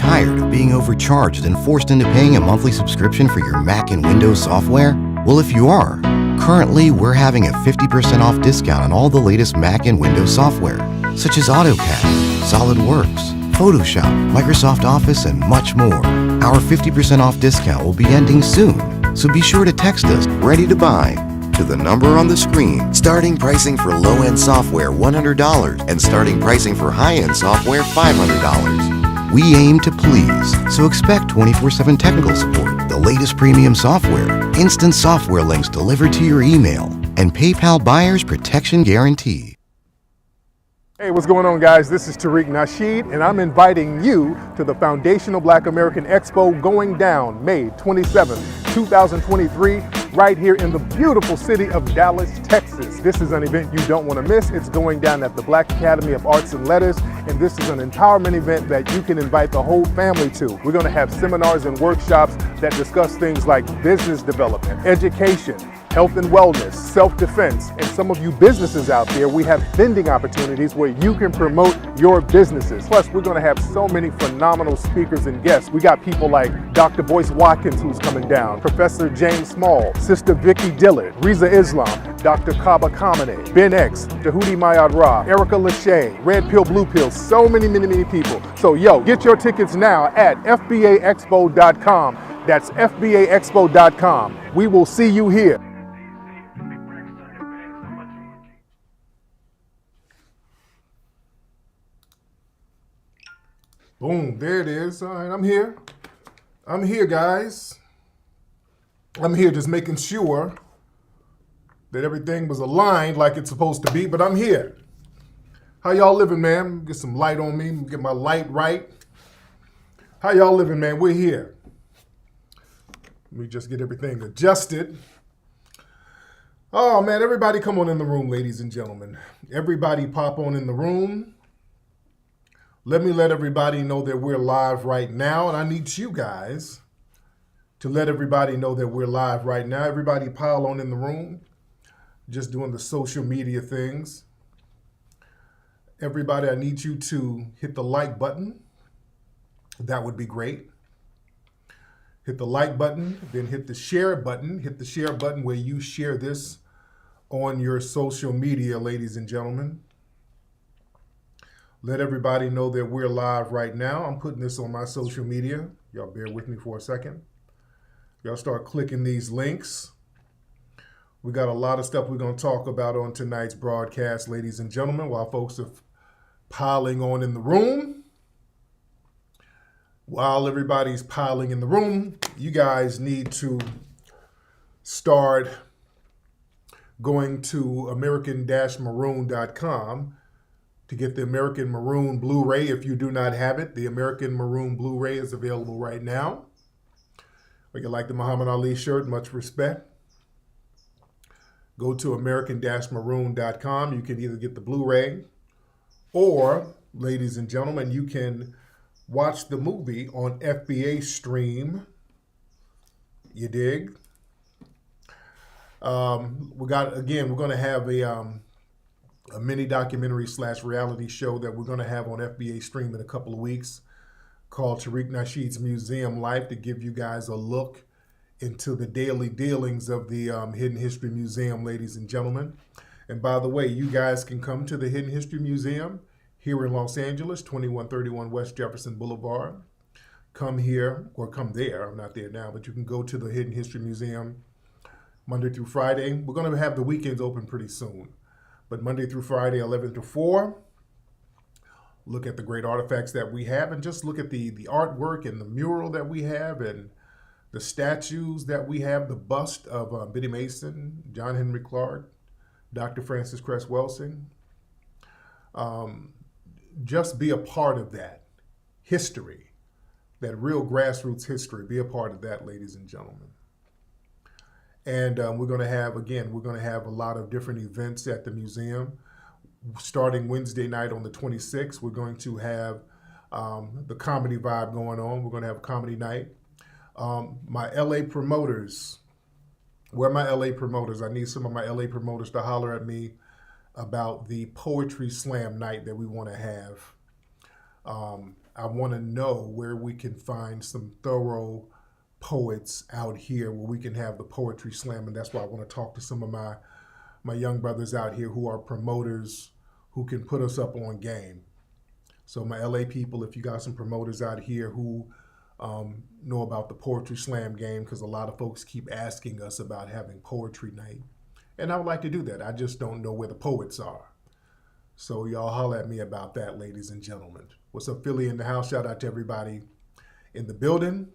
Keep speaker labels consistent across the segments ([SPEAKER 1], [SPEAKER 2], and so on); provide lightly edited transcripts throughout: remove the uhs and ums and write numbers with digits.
[SPEAKER 1] tired of being overcharged and forced into paying a monthly subscription for your Mac and Windows software? Well, if you are, currently we're having a 50% off discount on all the latest Mac and Windows software, such as AutoCAD, SolidWorks, Photoshop, Microsoft Office, and much more. Our 50% off discount will be ending soon, so be sure to text us "ready to buy" to the number on the screen. Starting pricing for low-end software $100 and starting pricing for high-end software $500. We aim to please, so expect 24/7 technical support, the latest premium software, instant software links delivered to your email, and PayPal buyer's protection guarantee.
[SPEAKER 2] Hey, what's going on, guys? This is Tariq Nasheed, and I'm inviting you to the Foundational Black American Expo going down May 27, 2023, right here in the beautiful city of Dallas, Texas. This is an event you don't want to miss. It's going down at the Black Academy of Arts and Letters, and this is an empowerment event that you can invite the whole family to. We're going to have seminars and workshops that discuss things like business development, education, health and wellness, self-defense, and some of you businesses out there, we have vending opportunities where you can promote your businesses. Plus, we're gonna have so many phenomenal speakers and guests. We got people like Dr. Boyce Watkins, who's coming down, Professor James Small, Sister Vicky Dillard, Riza Islam, Dr. Kaba Kamene, Ben X, Tahuti Mayad Ra, Erica Lachey, Red Pill, Blue Pill, so many people. So yo, get your tickets now at FBAexpo.com. That's FBAexpo.com. We will see you here. Boom, there it is. All right, I'm here. I'm here, guys. I'm here just making sure that everything was aligned like it's supposed to be, but I'm here. How y'all living, man? Get some light on me, get my light right. How y'all living, man? We're here. Let me just get everything adjusted. Oh, man, everybody come on in the room, ladies and gentlemen. Everybody pop on in the room. Let me let everybody know that we're live right now, and I need you guys to let everybody know that we're live right now. Everybody pile on in the room, just doing the social media things. Everybody, I need you to hit the like button. That would be great. Hit the like button, then hit the share button. Hit the share button where you share this on your social media, ladies and gentlemen. Let everybody know that we're live right now. I'm putting this on my social media. Y'all bear with me for a second. Y'all start clicking these links. We got a lot of stuff we're going to talk about on tonight's broadcast, ladies and gentlemen, while folks are piling on in the room. While everybody's piling in the room, you guys need to start going to American-Maroon.com to get the American Maroon Blu-ray. If you do not have it, the American Maroon Blu-ray is available right now. Or you like the Muhammad Ali shirt, much respect. Go to American-Maroon.com. You can either get the Blu-ray or, ladies and gentlemen, you can watch the movie on FBA Stream. You dig? We're going to have a mini documentary / reality show that we're going to have on FBA Stream in a couple of weeks called Tariq Nasheed's Museum Life, to give you guys a look into the daily dealings of the Hidden History Museum, ladies and gentlemen. And by the way, you guys can come to the Hidden History Museum here in Los Angeles, 2131 West Jefferson Boulevard. Come here, or come there. I'm not there now, but you can go to the Hidden History Museum Monday through Friday. We're going to have the weekends open pretty soon. But Monday through Friday, 11 to 4, look at the great artifacts that we have, and just look at the artwork and the mural that we have, and the statues that we have, the bust of Biddy Mason, John Henry Clark, Dr. Francis Cress Welsing. Just be a part of that history, that real grassroots history. Be a part of that, ladies and gentlemen. And we're going to have a lot of different events at the museum. Starting Wednesday night on the 26th, we're going to have the comedy vibe going on. We're going to have a comedy night. My LA promoters, where are my LA promoters? I need some of my LA promoters to holler at me about the poetry slam night that we want to have I want to know where we can find some thorough poets out here where we can have the poetry slam. And that's why I want to talk to some of my young brothers out here who are promoters who can put us up on game. So my LA people, if you got some promoters out here who know about the poetry slam game, because a lot of folks keep asking us about having poetry night. And I would like to do that. I just don't know where the poets are. So y'all holler at me about that, ladies and gentlemen. What's up, Philly in the house? Shout out to everybody in the building.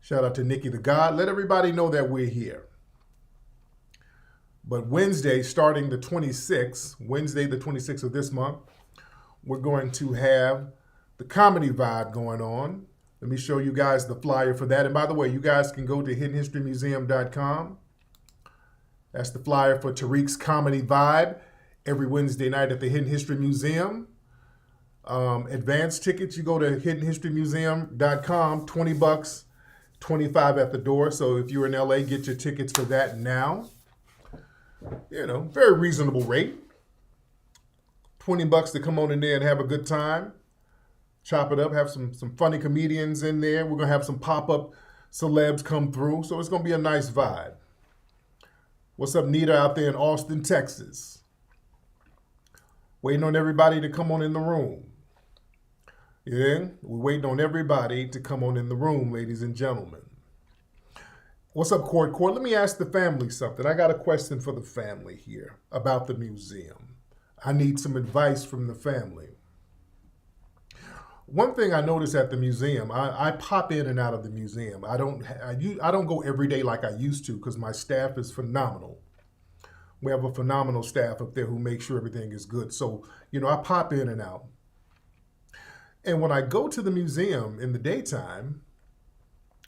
[SPEAKER 2] Shout out to Nikki the God. Let everybody know that we're here. But Wednesday, starting the 26th, Wednesday the 26th of this month, we're going to have the comedy vibe going on. Let me show you guys the flyer for that. And by the way, you guys can go to hiddenhistorymuseum.com. That's the flyer for Tariq's comedy vibe every Wednesday night at the Hidden History Museum. Advance tickets, you go to hiddenhistorymuseum.com, $20, $25 at the door. So if you're in LA, get your tickets for that now. You know, very reasonable rate. $20 to come on in there and have a good time. Chop it up, have some funny comedians in there. We're going to have some pop-up celebs come through. So it's going to be a nice vibe. What's up, Nita, out there in Austin, Texas? Waiting on everybody to come on in the room. Yeah, we're waiting on everybody to come on in the room, ladies and gentlemen. What's up, Court? Let me ask the family something. I got a question for the family here about the museum. I need some advice from the family. One thing I notice at the museum, I pop in and out of the museum. I don't go every day like I used to because my staff is phenomenal. We have a phenomenal staff up there who make sure everything is good. So, you know, I pop in and out. And when I go to the museum in the daytime,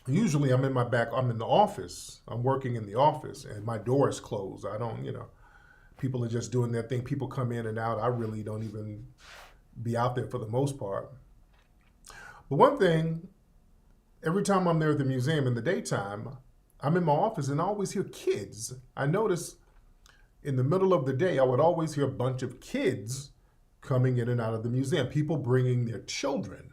[SPEAKER 2] usually I'm in the office. I'm working in the office and my door is closed. I don't, you know, people are just doing their thing. People come in and out. I really don't even be out there for the most part. But one thing, every time I'm there at the museum in the daytime, I'm in my office and I always hear kids. I notice in the middle of the day, I would always hear a bunch of kids coming in and out of the museum, people bringing their children.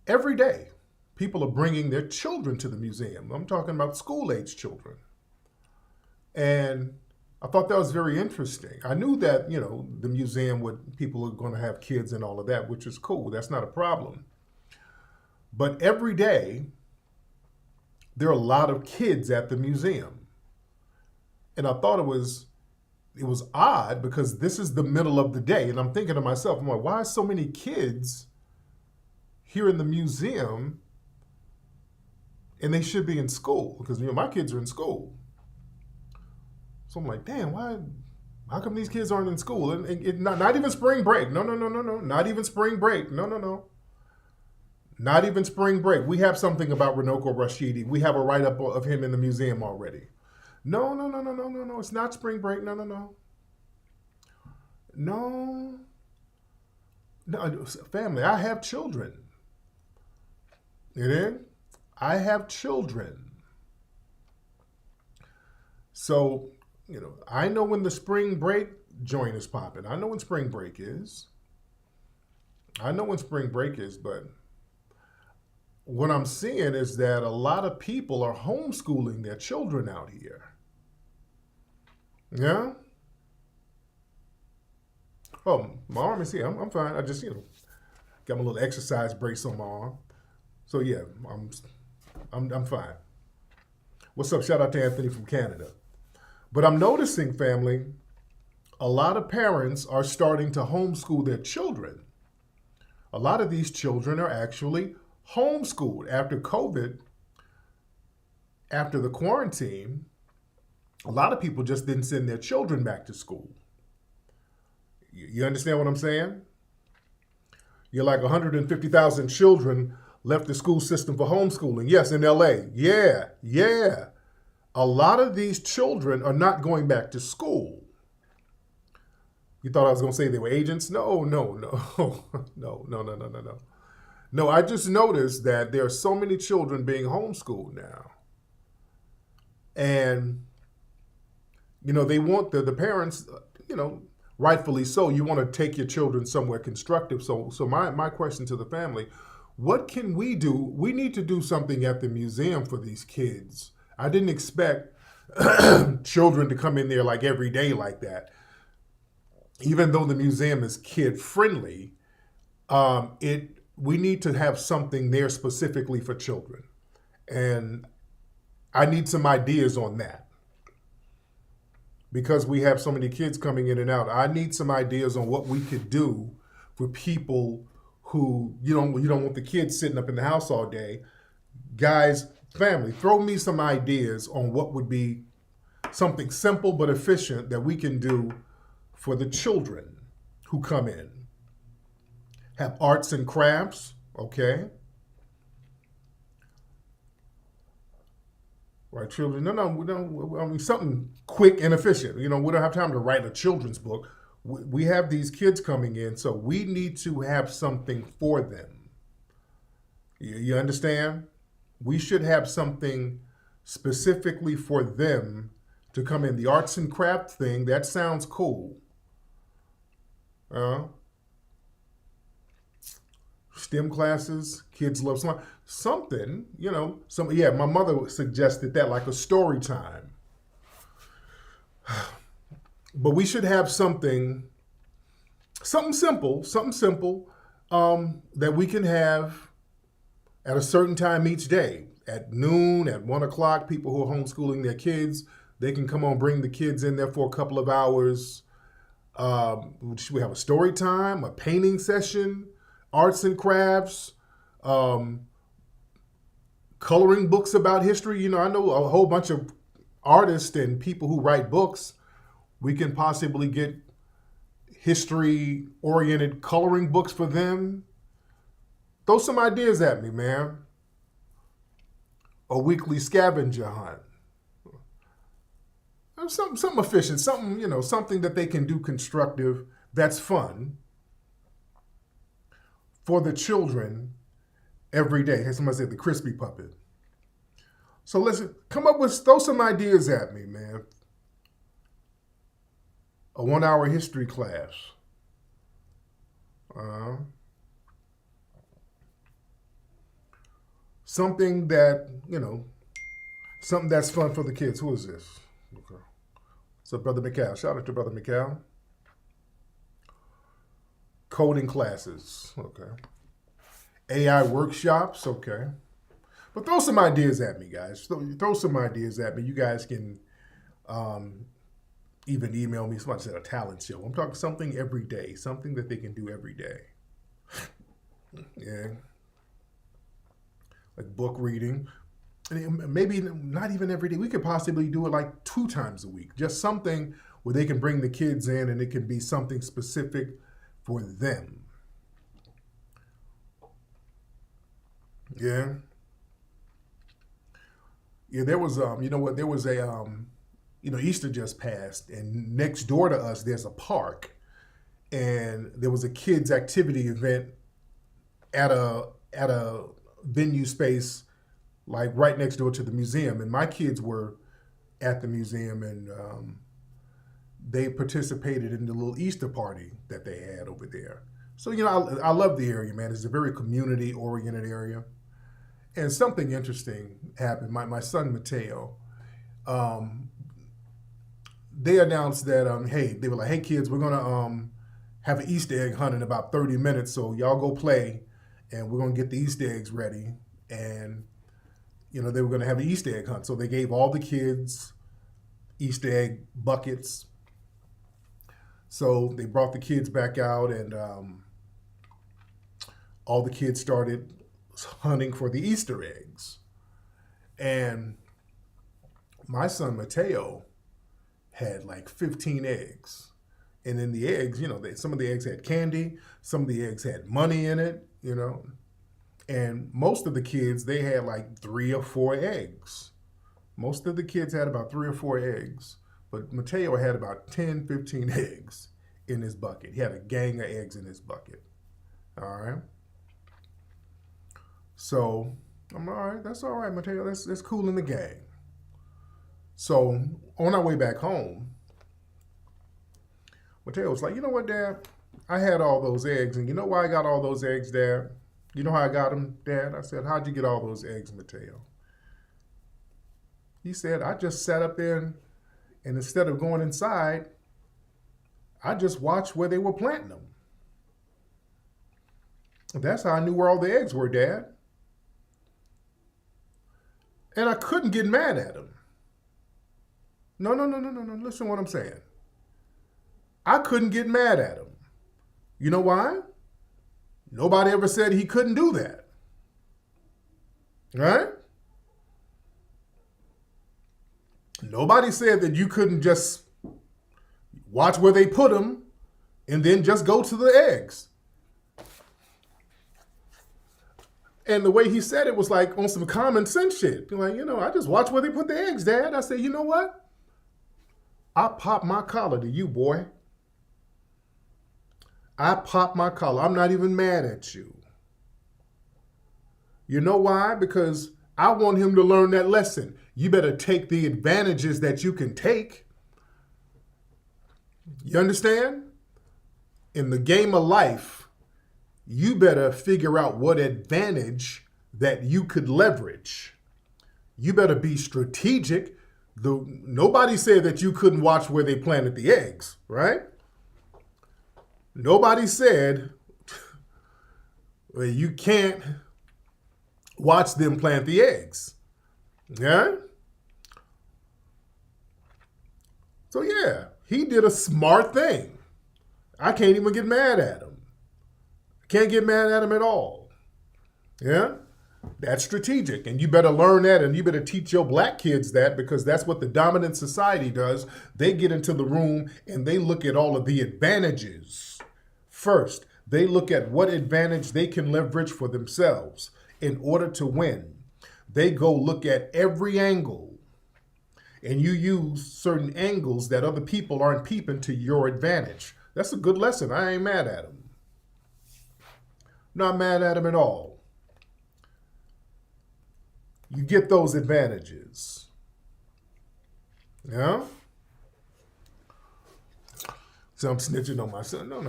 [SPEAKER 2] Every day, people are bringing their children to the museum. I'm talking about school-age children. And I thought that was very interesting. I knew that, you know, the museum people are going to have kids and all of that, which is cool. That's not a problem. But every day, there are a lot of kids at the museum. And I thought it was odd because this is the middle of the day. And I'm thinking to myself, I'm like, why are so many kids here in the museum and they should be in school? Because, you know, my kids are in school. So I'm like, damn, how come these kids aren't in school? And not even spring break. No. Not even spring break. No. Not even spring break. We have something about Runoko Rashidi. We have a write-up of him in the museum already. No. It's not spring break. No. No, family, I have children. You know? I have children. So, you know, I know when the spring break joint is popping. I know when spring break is. But what I'm seeing is that a lot of people are homeschooling their children out here. Yeah? Oh, my arm is here. I'm fine. I just, you know, got my little exercise brace on my arm. So yeah, I'm fine. What's up? Shout out to Anthony from Canada. But I'm noticing, family, a lot of parents are starting to homeschool their children. A lot of these children are actually homeschooled after COVID, after the quarantine. A lot of people just didn't send their children back to school. You understand what I'm saying? You're like 150,000 children left the school system for homeschooling. Yes, in LA. Yeah. A lot of these children are not going back to school. You thought I was going to say they were agents? No. No, I just noticed that there are so many children being homeschooled now. And, you know, they want the parents, you know, rightfully so, you want to take your children somewhere constructive. So my question to the family, what can we do? We need to do something at the museum for these kids. I didn't expect children to come in there like every day like that. Even though the museum is kid friendly, we need to have something there specifically for children. And I need some ideas on that. Because we have so many kids coming in and out, I need some ideas on what we could do for people who you don't want the kids sitting up in the house all day. Guys, family, throw me some ideas on what would be something simple but efficient that we can do for the children who come in. Have arts and crafts, okay? Right, children. No. I mean, something quick and efficient. We don't have time to write a children's book. We have these kids coming in, so we need to have something for them. You understand? We should have something specifically for them to come in. The arts and craft thing, that sounds cool. STEM classes, kids love something, my mother suggested that, like a story time. But we should have something simple, that we can have at a certain time each day. At noon, at 1 o'clock, people who are homeschooling their kids, they can come on, bring the kids in there for a couple of hours. We have a story time, a painting session, arts and crafts, coloring books about history. I know a whole bunch of artists and people who write books. We can possibly get history-oriented coloring books for them. Throw some ideas at me, man. A weekly scavenger hunt. Something efficient, something that they can do constructive, that's fun for the children every day. As somebody said, the crispy puppet. So listen, throw some ideas at me, man. A 1-hour history class. Something that, something that's fun for the kids. Who is this? Okay. So Brother McCall. Shout out to Brother McCall. Coding classes. Okay. AI workshops. Okay. But throw some ideas at me, guys. Throw some ideas at me. You guys can even email me. Somebody said a talent show. I'm talking something every day. Something that they can do every day. Yeah. Like book reading. And maybe not even every day. We could possibly do it like 2 times a week. Just something where they can bring the kids in and it can be something specific for them. Yeah. Yeah, there was, there was a, Easter just passed, and next door to us, there's a park, and there was a kids' activity event at a venue space, like right next door to the museum, and my kids were at the museum, and they participated in the little Easter party that they had over there. So, I love the area, man. It's a very community-oriented area. And something interesting happened. My son, Mateo, they announced that, they were like, hey, kids, we're going to have an Easter egg hunt in about 30 minutes. So y'all go play, and we're going to get the Easter eggs ready. And, they were going to have an Easter egg hunt. So they gave all the kids Easter egg buckets. So they brought the kids back out, and all the kids started hunting for the Easter eggs. And my son Mateo had like 15 eggs. And in the eggs, some of the eggs had candy, some of the eggs had money in it, And most of the kids, they had like 3 or 4 eggs. Most of the kids had about 3 or 4 eggs. But Mateo had about 10, 15 eggs in his bucket. He had a gang of eggs in his bucket. All right. So I'm all right. That's all right, Mateo. That's cool in the gang. So on our way back home, Mateo was like, you know what, Dad? I had all those eggs, and you know why I got all those eggs, Dad? You know how I got them, Dad? I said, how'd you get all those eggs, Mateo? He said, I just sat up there and instead of going inside, I just watched where they were planting them. That's how I knew where all the eggs were, Dad. And I couldn't get mad at him. No. Listen to what I'm saying. I couldn't get mad at him. You know why? Nobody ever said he couldn't do that. Right? Nobody said that you couldn't just watch where they put them and then just go to the eggs. And the way he said it was like on some common sense shit. Like, I just watch where they put the eggs, Dad. I said, you know what? I pop my collar to you, boy. I pop my collar. I'm not even mad at you. You know why? Because I want him to learn that lesson. You better take the advantages that you can take. You understand? In the game of life, you better figure out what advantage that you could leverage. You better be strategic. Nobody said that you couldn't watch where they planted the eggs, right? Nobody said well, you can't watch them plant the eggs. Yeah? So yeah, he did a smart thing. I can't even get mad at him. Can't get mad at him at all. Yeah? That's strategic. And you better learn that, and you better teach your black kids that, because that's what the dominant society does. They get into the room and they look at all of the advantages. First, they look at what advantage they can leverage for themselves in order to win. They go look at every angle, and you use certain angles that other people aren't peeping to your advantage. That's a good lesson. I ain't mad at him. Not mad at him at all. You get those advantages. Yeah? So I'm snitching on my son. No.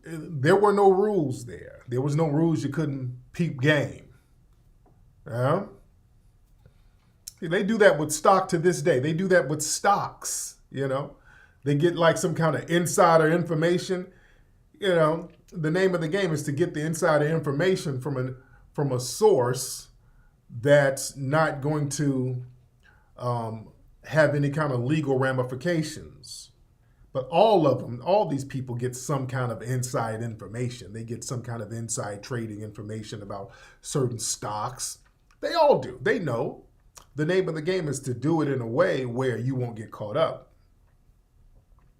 [SPEAKER 2] There were no rules there. There was no rules. You couldn't peep game. Yeah? They do that with stock to this day. They do that with stocks, They get like some kind of insider information. The name of the game is to get the insider information from a source that's not going to have any kind of legal ramifications. But all these people get some kind of inside information. They get some kind of inside trading information about certain stocks. They all do. They know. The name of the game is to do it in a way where you won't get caught up.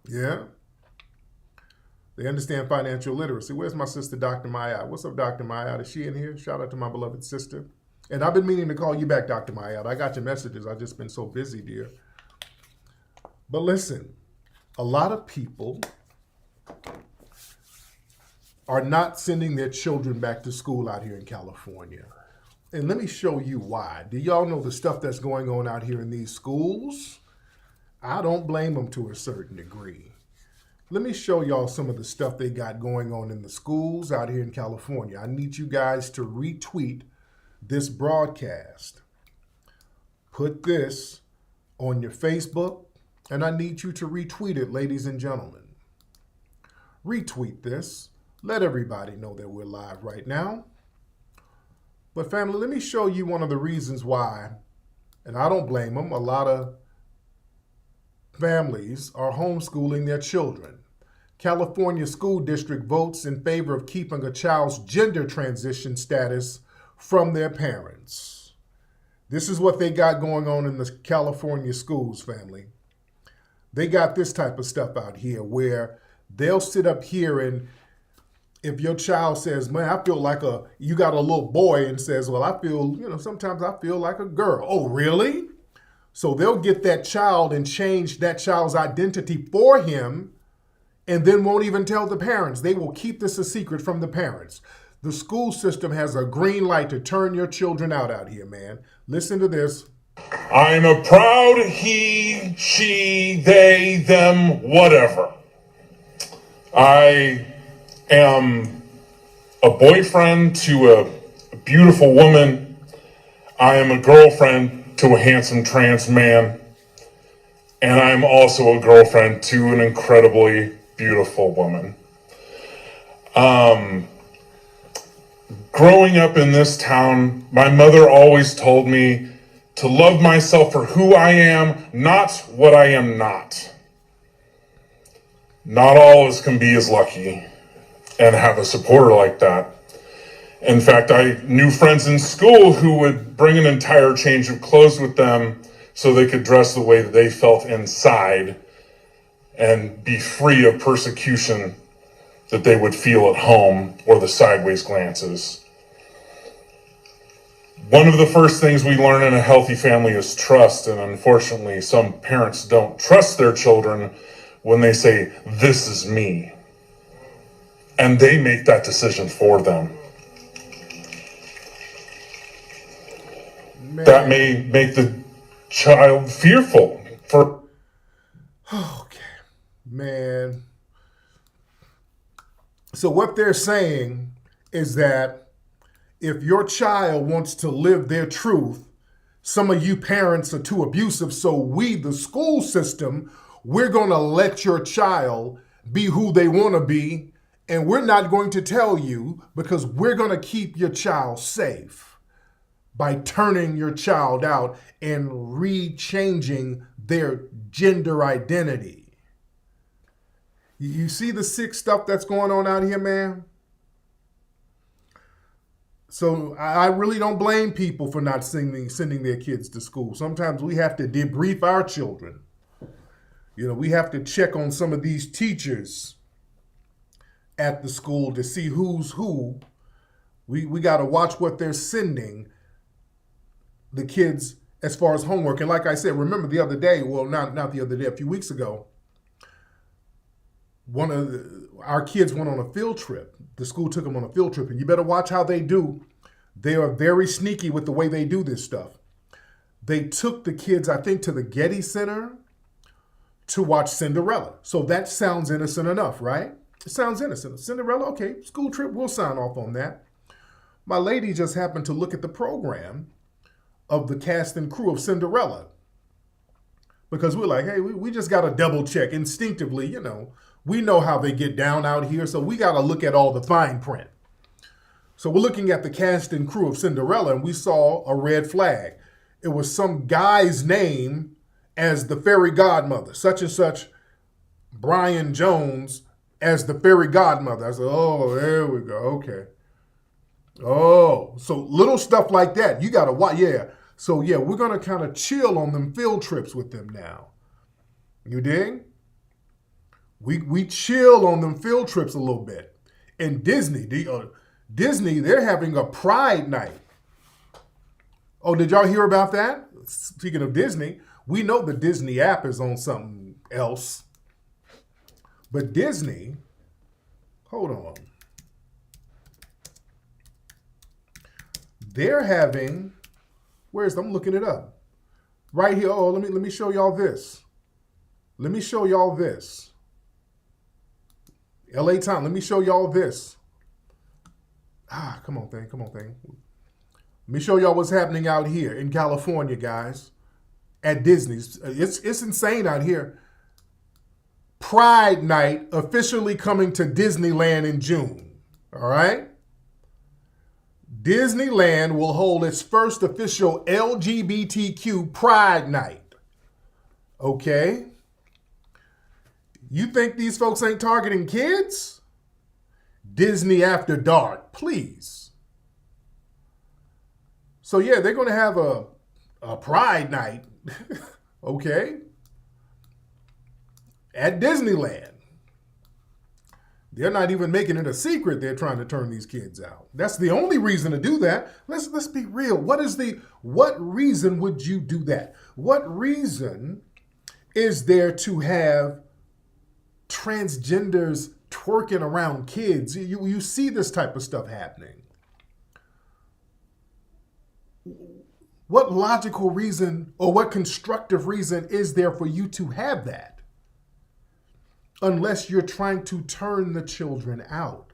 [SPEAKER 2] Yeah? They understand financial literacy. Where's my sister, Dr. Mayat? What's up, Dr. Mayat? Is she in here? Shout out to my beloved sister. And I've been meaning to call you back, Dr. Mayat. I got your messages. I've just been so busy, dear. But listen, a lot of people are not sending their children back to school out here in California. And let me show you why. Do y'all know the stuff that's going on out here in these schools? I don't blame them to a certain degree. Let me show y'all some of the stuff they got going on in the schools out here in California. I need you guys to retweet this broadcast. Put this on your Facebook, and I need you to retweet it, ladies and gentlemen. Retweet this. Let everybody know that we're live right now. But family, let me show you one of the reasons why, and I don't blame them, a lot of families are homeschooling their children. California School District votes in favor of keeping a child's gender transition status from their parents. This is what they got going on in the California schools, family. They got this type of stuff out here where they'll sit up here, and if your child says, man, I feel like you got a little boy, and says, well, I feel, sometimes I feel like a girl. Oh, really? So they'll get that child and change that child's identity for him, and then won't even tell the parents. They will keep this a secret from the parents. The school system has a green light to turn your children out here, man. Listen to this.
[SPEAKER 3] I'm a proud he, she, they, them, whatever. I am a boyfriend to a beautiful woman. I am a girlfriend to a handsome trans man. And I'm also a girlfriend to an incredibly beautiful woman. Growing up in this town, my mother always told me to love myself for who I am, not what I am not. Not all of us can be as lucky and have a supporter like that. In fact, I knew friends in school who would bring an entire change of clothes with them so they could dress the way that they felt inside and be free of persecution that they would feel at home or the sideways glances. One of the first things we learn in a healthy family is trust, and unfortunately, some parents don't trust their children when they say, "This is me," and they make that decision for them.
[SPEAKER 2] Man.
[SPEAKER 3] That may make the child fearful for...
[SPEAKER 2] Okay, man. So what they're saying is that if your child wants to live their truth, some of you parents are too abusive, so we, the school system, we're going to let your child be who they want to be, and we're not going to tell you because we're going to keep your child safe by turning your child out and rechanging their gender identity. You see the sick stuff that's going on out here, man? So I really don't blame people for not sending their kids to school. Sometimes we have to debrief our children. You know, we have to check on some of these teachers at the school to see who's who. We got to watch what they're sending the kids as far as homework. And like I said, remember the other day, well, not the other day, a few weeks ago, our kids went on a field trip. The school took them on a field trip, and you better watch how they do. They are very sneaky with the way they do this stuff. They took the kids, I think, to the Getty Center to watch Cinderella. So that sounds innocent enough, right? It sounds innocent. Cinderella, okay, school trip, we'll sign off on that. My lady just happened to look at the program of the cast and crew of Cinderella because we're like, hey, we just got to double check instinctively, you know. We know how they get down out here, so we got to look at all the fine print. So we're looking at the cast and crew of Cinderella, and we saw a red flag. It was some guy's name as the fairy godmother, such and such, Brian Jones as the fairy godmother. I said, oh, there we go, okay. Oh, so little stuff like that. You got to watch, yeah. So yeah, we're going to kind of chill on them field trips with them now. You dig? We chill on them field trips a little bit. And Disney, they're having a Pride night. Oh, did y'all hear about that? Speaking of Disney, we know the Disney app is on something else. But Disney, hold on. They're having, I'm looking it up. Right here, oh, let me show y'all this. Let me show y'all this. LA Time, let me show y'all this. Come on, thing. Let me show y'all what's happening out here in California, guys, at Disney's. It's insane out here. Pride Night officially coming to Disneyland in June, all right? Disneyland will hold its first official LGBTQ Pride Night, okay? You think these folks ain't targeting kids? Disney After Dark, please. So yeah, they're going to have a Pride Night, okay, at Disneyland. They're not even making it a secret they're trying to turn these kids out. That's the only reason to do that. Let's be real. What reason would you do that? What reason is there to have transgenders twerking around kids? You see this type of stuff happening. What logical reason or what constructive reason is there for you to have that? unless you're trying to turn the children out.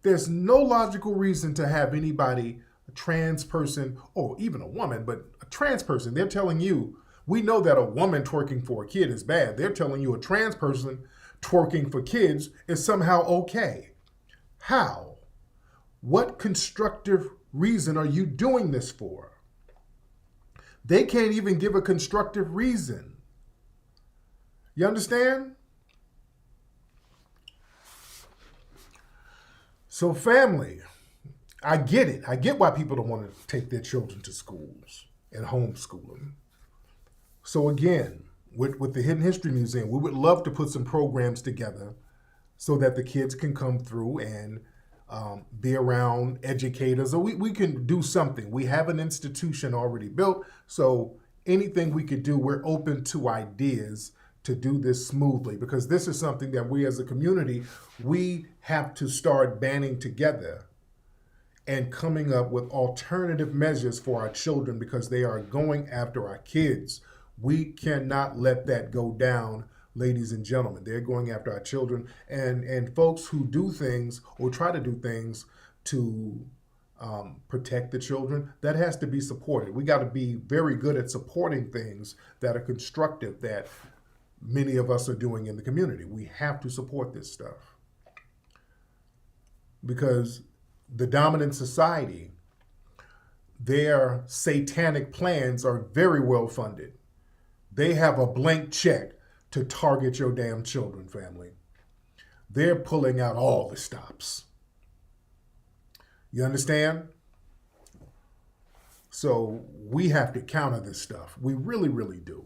[SPEAKER 2] There's no logical reason to have anybody, a trans person, or even a woman, but a trans person, they're telling you, we know that a woman twerking for a kid is bad. They're telling you a trans person twerking for kids is somehow okay. How? What constructive reason are you doing this for? They can't even give a constructive reason. You understand? So family, I get it. I get why people don't want to take their children to schools and homeschool them. So again, with the Hidden History Museum, we would love to put some programs together so that the kids can come through and be around educators, or we can do something. We have an institution already built, so anything we could do, we're open to ideas to do this smoothly, because this is something that we as a community, we have to start banding together and coming up with alternative measures for our children, because they are going after our kids. We cannot let that go down, ladies and gentlemen. They're going after our children, and folks who do things or try to do things to protect the children, that has to be supported. We got to be very good at supporting things that are constructive, that many of us are doing in the community. We have to support this stuff, because the dominant society, their satanic plans are very well funded. They have a blank check to target your damn children, family. They're pulling out all the stops. You understand? So we have to counter this stuff. We really, really do.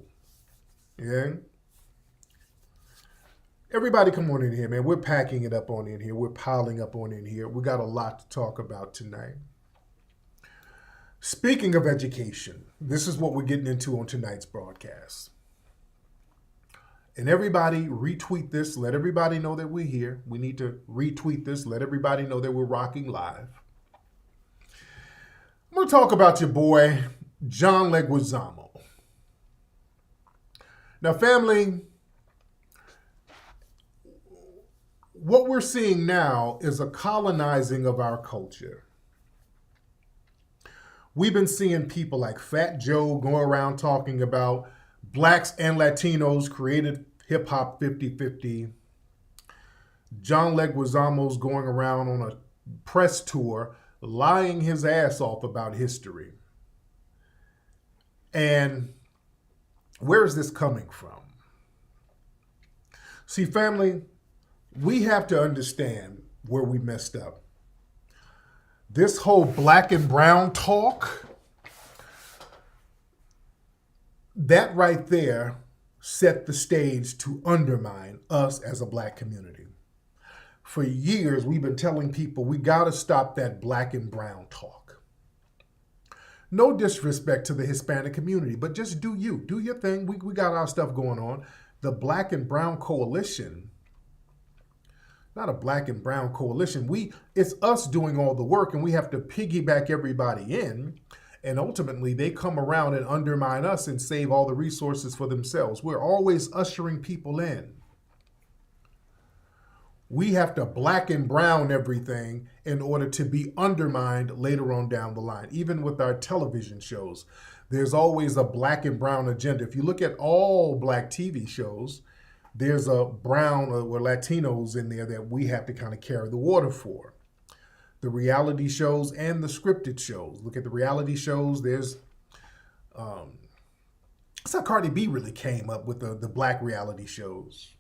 [SPEAKER 2] Yeah? Everybody come on in here, man. We're packing it up on in here. We're piling up on in here. We got a lot to talk about tonight. Speaking of education, this is what we're getting into on tonight's broadcast. And everybody retweet this. Let everybody know that we're here. We need to retweet this. Let everybody know that we're rocking live. I'm going to talk about your boy, John Leguizamo. Now, family, what we're seeing now is a colonizing of our culture. We've been seeing people like Fat Joe go around talking about Blacks and Latinos created hip-hop 50-50. John Leguizamo's going around on a press tour lying his ass off about history. And where is this coming from? See, family, we have to understand where we messed up. This whole black and brown talk, that right there set the stage to undermine us as a black community. For years, we've been telling people we got to stop that black and brown talk. No disrespect to the Hispanic community, but just do you. Do your thing. We got our stuff going on. The Black and Brown Coalition, not a black and brown coalition. It's us doing all the work, and we have to piggyback everybody in. And ultimately, they come around and undermine us and save all the resources for themselves. We're always ushering people in. We have to black and brown everything in order to be undermined later on down the line. Even with our television shows, there's always a black and brown agenda. If you look at all black TV shows, there's a brown or Latinos in there that we have to kind of carry the water for. The reality shows and the scripted shows. Look at the reality shows. There's, that's how Cardi B really came up with the black reality shows.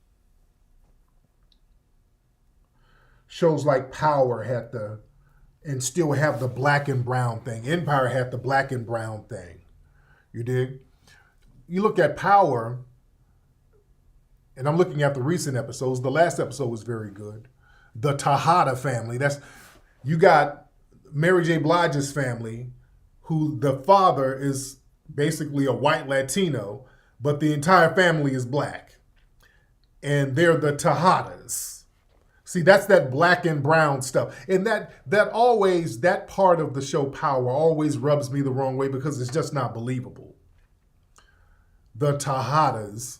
[SPEAKER 2] Shows like Power had and still have the black and brown thing. Empire had the black and brown thing. You dig? You look at Power, and I'm looking at the recent episodes. The last episode was very good. The Tejada family. You got Mary J. Blige's family, who the father is basically a white Latino, but the entire family is black. And they're the Tejadas. See, that's that black and brown stuff. And that part of the show Power always rubs me the wrong way because it's just not believable. The Tejadas,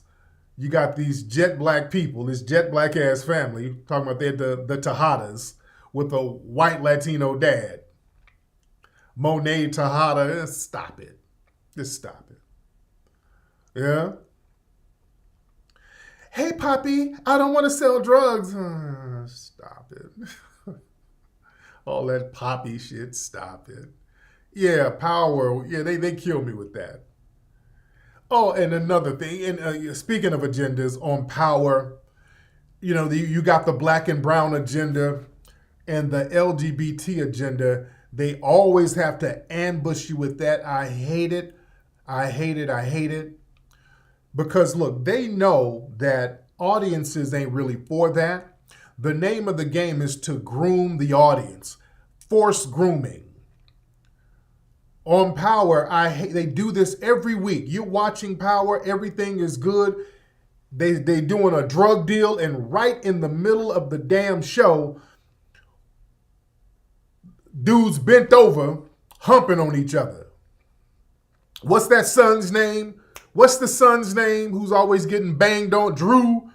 [SPEAKER 2] You got these jet black people, this jet black ass family, talking about they're the Tejadas with a white Latino dad. Monet Tejada, stop it. Just stop it. Yeah? Hey, Poppy, I don't want to sell drugs. Stop it. All that Poppy shit, stop it. Yeah, power. Yeah, they kill me with that. Oh, and another thing, and speaking of agendas on power, you got the black and brown agenda and the LGBT agenda. They always have to ambush you with that. I hate it. I hate it. I hate it. Because look, they know that audiences ain't really for that. The name of the game is to groom the audience. Force grooming. On Power, they do this every week. You're watching Power, everything is good. They doing a drug deal, and right in the middle of the damn show, dudes bent over, humping on each other. What's that son's name? What's the son's name who's always getting banged on? Drew.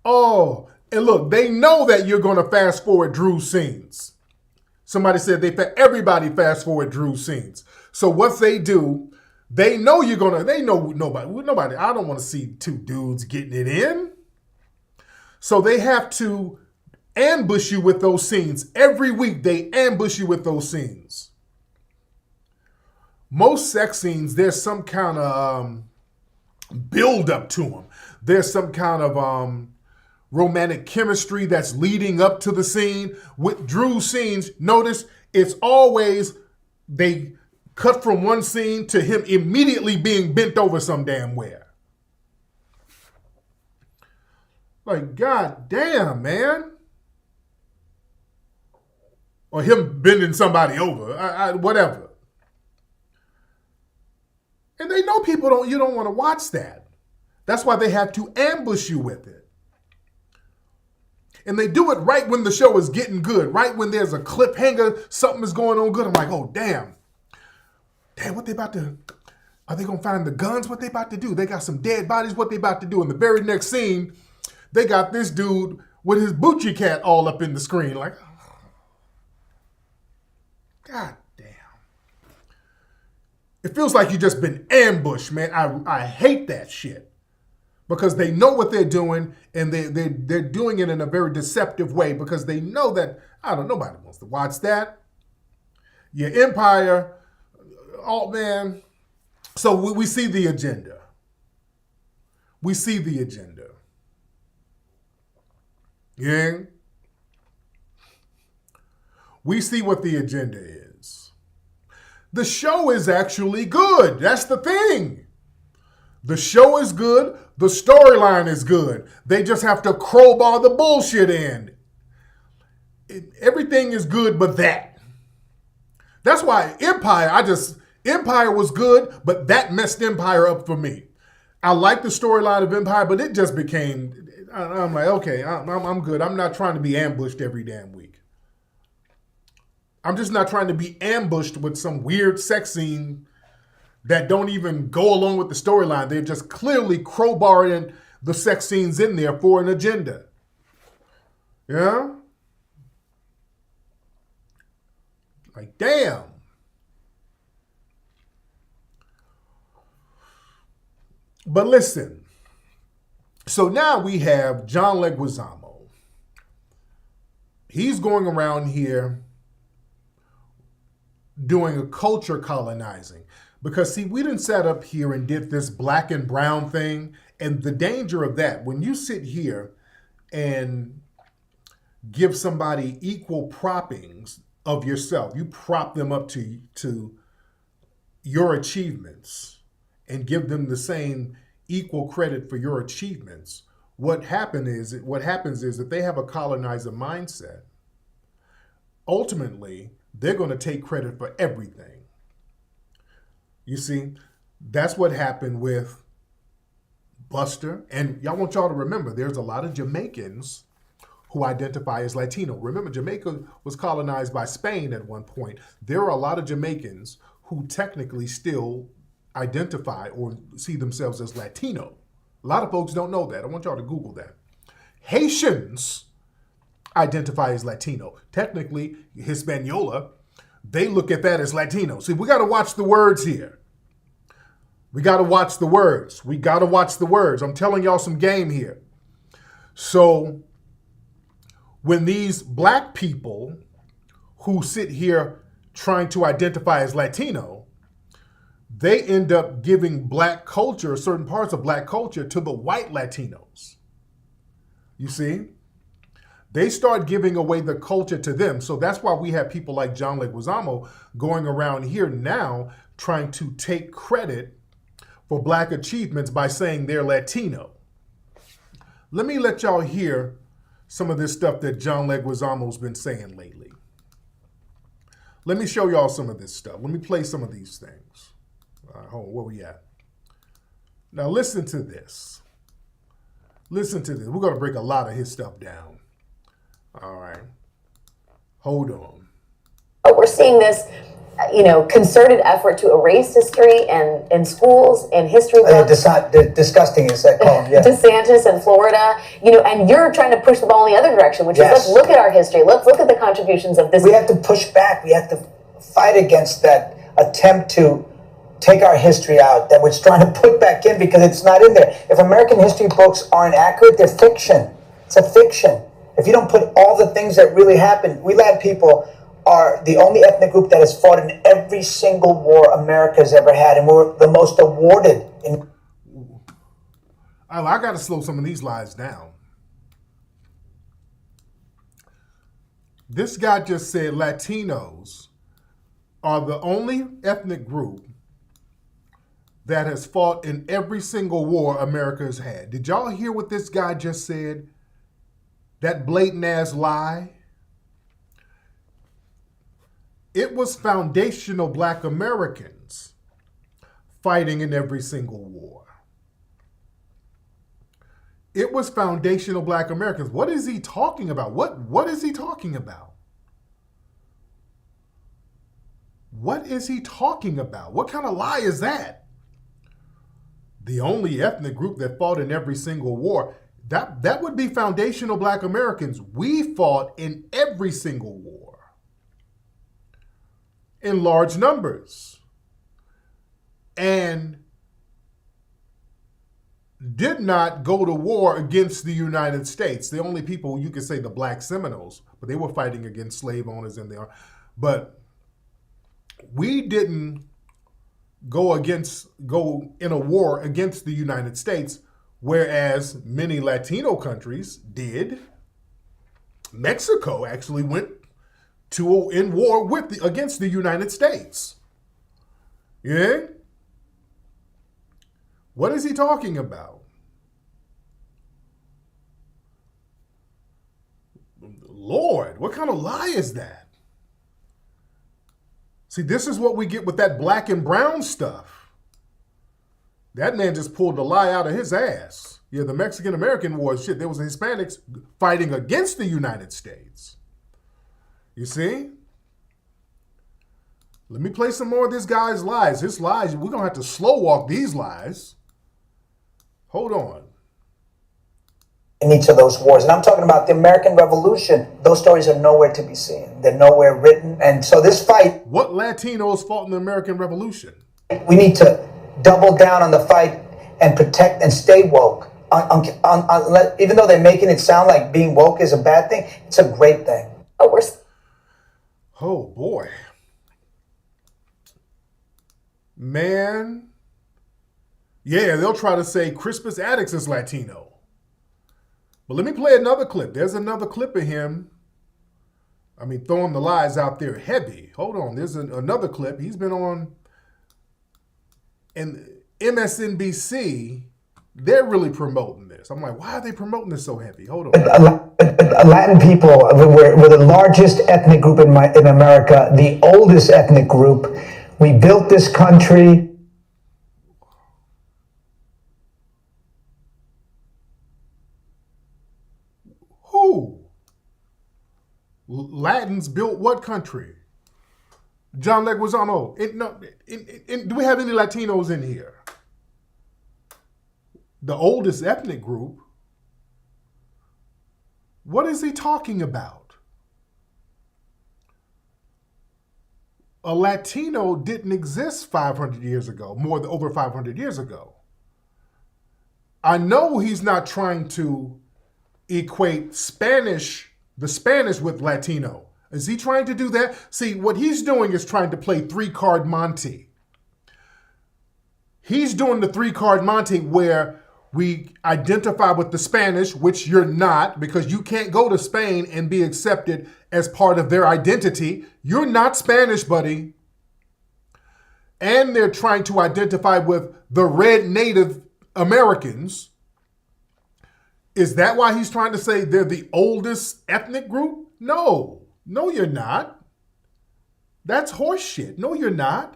[SPEAKER 2] Oh, and look, they know that you're going to fast forward Drew's scenes. Somebody said everybody fast forward Drew's scenes. So what they do, they know nobody, I don't want to see two dudes getting it in. So they have to ambush you with those scenes. Every week they ambush you with those scenes. Most sex scenes, there's some kind of build up to them. There's some kind of romantic chemistry that's leading up to the scene. With Drew's scenes, notice it's always they cut from one scene to him immediately being bent over some damn where. Like, god damn, man. Or him bending somebody over, whatever. And they know you don't want to watch that. That's why they have to ambush you with it. And they do it right when the show is getting good, right when there's a cliffhanger, something is going on good. I'm like, oh, damn. Damn, what they about to, are they going to find the guns? What they about to do? They got some dead bodies. What they about to do? In the very next scene, they got this dude with his Bucci cat all up in the screen. Like, god damn. It feels like you just been ambushed, man. I hate that shit. Because they know what they're doing, and they're doing it in a very deceptive way because they know that, nobody wants to watch that. Your empire, oh man. So we see the agenda. We see the agenda. Yeah? We see what the agenda is. The show is actually good. That's the thing. The show is good. The storyline is good. They just have to crowbar the bullshit in. Everything is good but that. That's why Empire was good, but that messed Empire up for me. I like the storyline of Empire, but it just became, I'm like, okay, I'm good. I'm not trying to be ambushed every damn week. I'm just not trying to be ambushed with some weird sex scene that don't even go along with the storyline. They're just clearly crowbarring the sex scenes in there for an agenda. Yeah? Like, damn. But listen. So now we have John Leguizamo. He's going around here doing a culture colonizing. Because, see, we done sat up here and did this black and brown thing. And the danger of that, when you sit here and give somebody equal proppings of yourself, you prop them up to your achievements and give them the same equal credit for your achievements. What happens is that they have a colonizer mindset. Ultimately, they're going to take credit for everything. You see, that's what happened with Buster. And I want y'all to remember, there's a lot of Jamaicans who identify as Latino. Remember, Jamaica was colonized by Spain at one point. There are a lot of Jamaicans who technically still identify or see themselves as Latino. A lot of folks don't know that. I want y'all to Google that. Haitians identify as Latino. Technically, Hispaniola, they look at that as Latino. See, we got to watch the words here. We got to watch the words. We got to watch the words. I'm telling y'all some game here. So when these black people who sit here trying to identify as Latino, they end up giving black culture, certain parts of black culture, to the white Latinos. You see? They start giving away the culture to them. So that's why we have people like John Leguizamo going around here now trying to take credit for black achievements by saying they're Latino. Let me let y'all hear some of this stuff that John Leguizamo's been saying lately. Let me show y'all some of this stuff. Let me play some of these things. Hold on, where we at? Now listen to this. Listen to this. We're going to break a lot of his stuff down. All right. Hold on.
[SPEAKER 4] We're seeing this, concerted effort to erase history in schools and history books.
[SPEAKER 5] Disgusting is that called? Yeah.
[SPEAKER 4] DeSantis in Florida, and you're trying to push the ball in the other direction, which is let's look at our history. Let's look at the contributions of this.
[SPEAKER 5] We have to push back. We have to fight against that attempt to take our history out that we're trying to put back in because it's not in there. If American history books aren't accurate, they're fiction. It's a fiction. If you don't put all the things that really happened, we Latin people are the only ethnic group that has fought in every single war America's ever had, and we're the most awarded.
[SPEAKER 2] I got to slow some of these lies down. This guy just said Latinos are the only ethnic group that has fought in every single war America's had. Did y'all hear what this guy just said? That blatant ass lie? It was foundational black Americans fighting in every single war. It was foundational black Americans. What is he talking about? What is he talking about? What is he talking about? What kind of lie is that? The only ethnic group that fought in every single war. That would be foundational black Americans. We fought in every single war. In large numbers. And did not go to war against the United States. The only people, you could say the black Seminoles, but they were fighting against slave owners and they are. But we didn't go in a war against the United States, whereas many Latino countries did. Mexico actually went in war against the United States. Yeah? What is he talking about? Lord, what kind of lie is that? See, this is what we get with that black and brown stuff. That man just pulled the lie out of his ass. Yeah, the Mexican-American War, shit, there was Hispanics fighting against the United States. You see? Let me play some more of this guy's lies. His lies, we're going to have to slow walk these lies. Hold on.
[SPEAKER 5] In each of those wars. And I'm talking about the American Revolution. Those stories are nowhere to be seen. They're nowhere written. And so this fight...
[SPEAKER 2] What Latinos fought in the American Revolution?
[SPEAKER 5] We need to double down on the fight and protect and stay woke. Even though they're making it sound like being woke is a bad thing, it's a great thing.
[SPEAKER 2] Oh, boy. Man. Yeah, they'll try to say Crispus Addicts is Latino. But let me play another clip. There's another clip of him. Throwing the lies out there heavy. Hold on. There's another clip. He's been on. And MSNBC, they're really promoting this. I'm like, why are they promoting this so heavy? Hold on.
[SPEAKER 5] Latin people, we're the largest ethnic group in America, the oldest ethnic group. We built this country.
[SPEAKER 2] Who? Latins built what country? John Leguizamo. Do we have any Latinos in here? the oldest ethnic group, what is he talking about? A Latino didn't exist 500 years ago, over 500 years ago. I know he's not trying to equate the Spanish with Latino. Is he trying to do that? See, what he's doing is trying to play three-card Monty. He's doing the three-card Monty where we identify with the Spanish, which you're not, because you can't go to Spain and be accepted as part of their identity. You're not Spanish, buddy. And they're trying to identify with the red Native Americans. Is that why he's trying to say they're the oldest ethnic group? No, you're not. That's horseshit. No, you're not.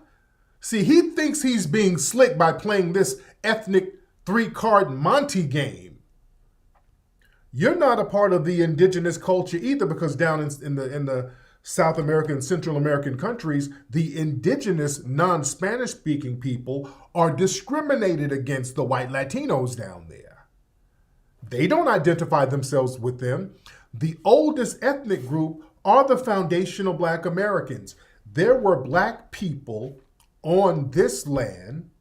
[SPEAKER 2] See, he thinks he's being slick by playing this ethnic three-card Monty game. You're not a part of the indigenous culture either, because down in the South American, Central American countries, the indigenous non-Spanish speaking people are discriminated against the white Latinos down there. They don't identify themselves with them. The oldest ethnic group are the foundational Black Americans. There were Black people on this land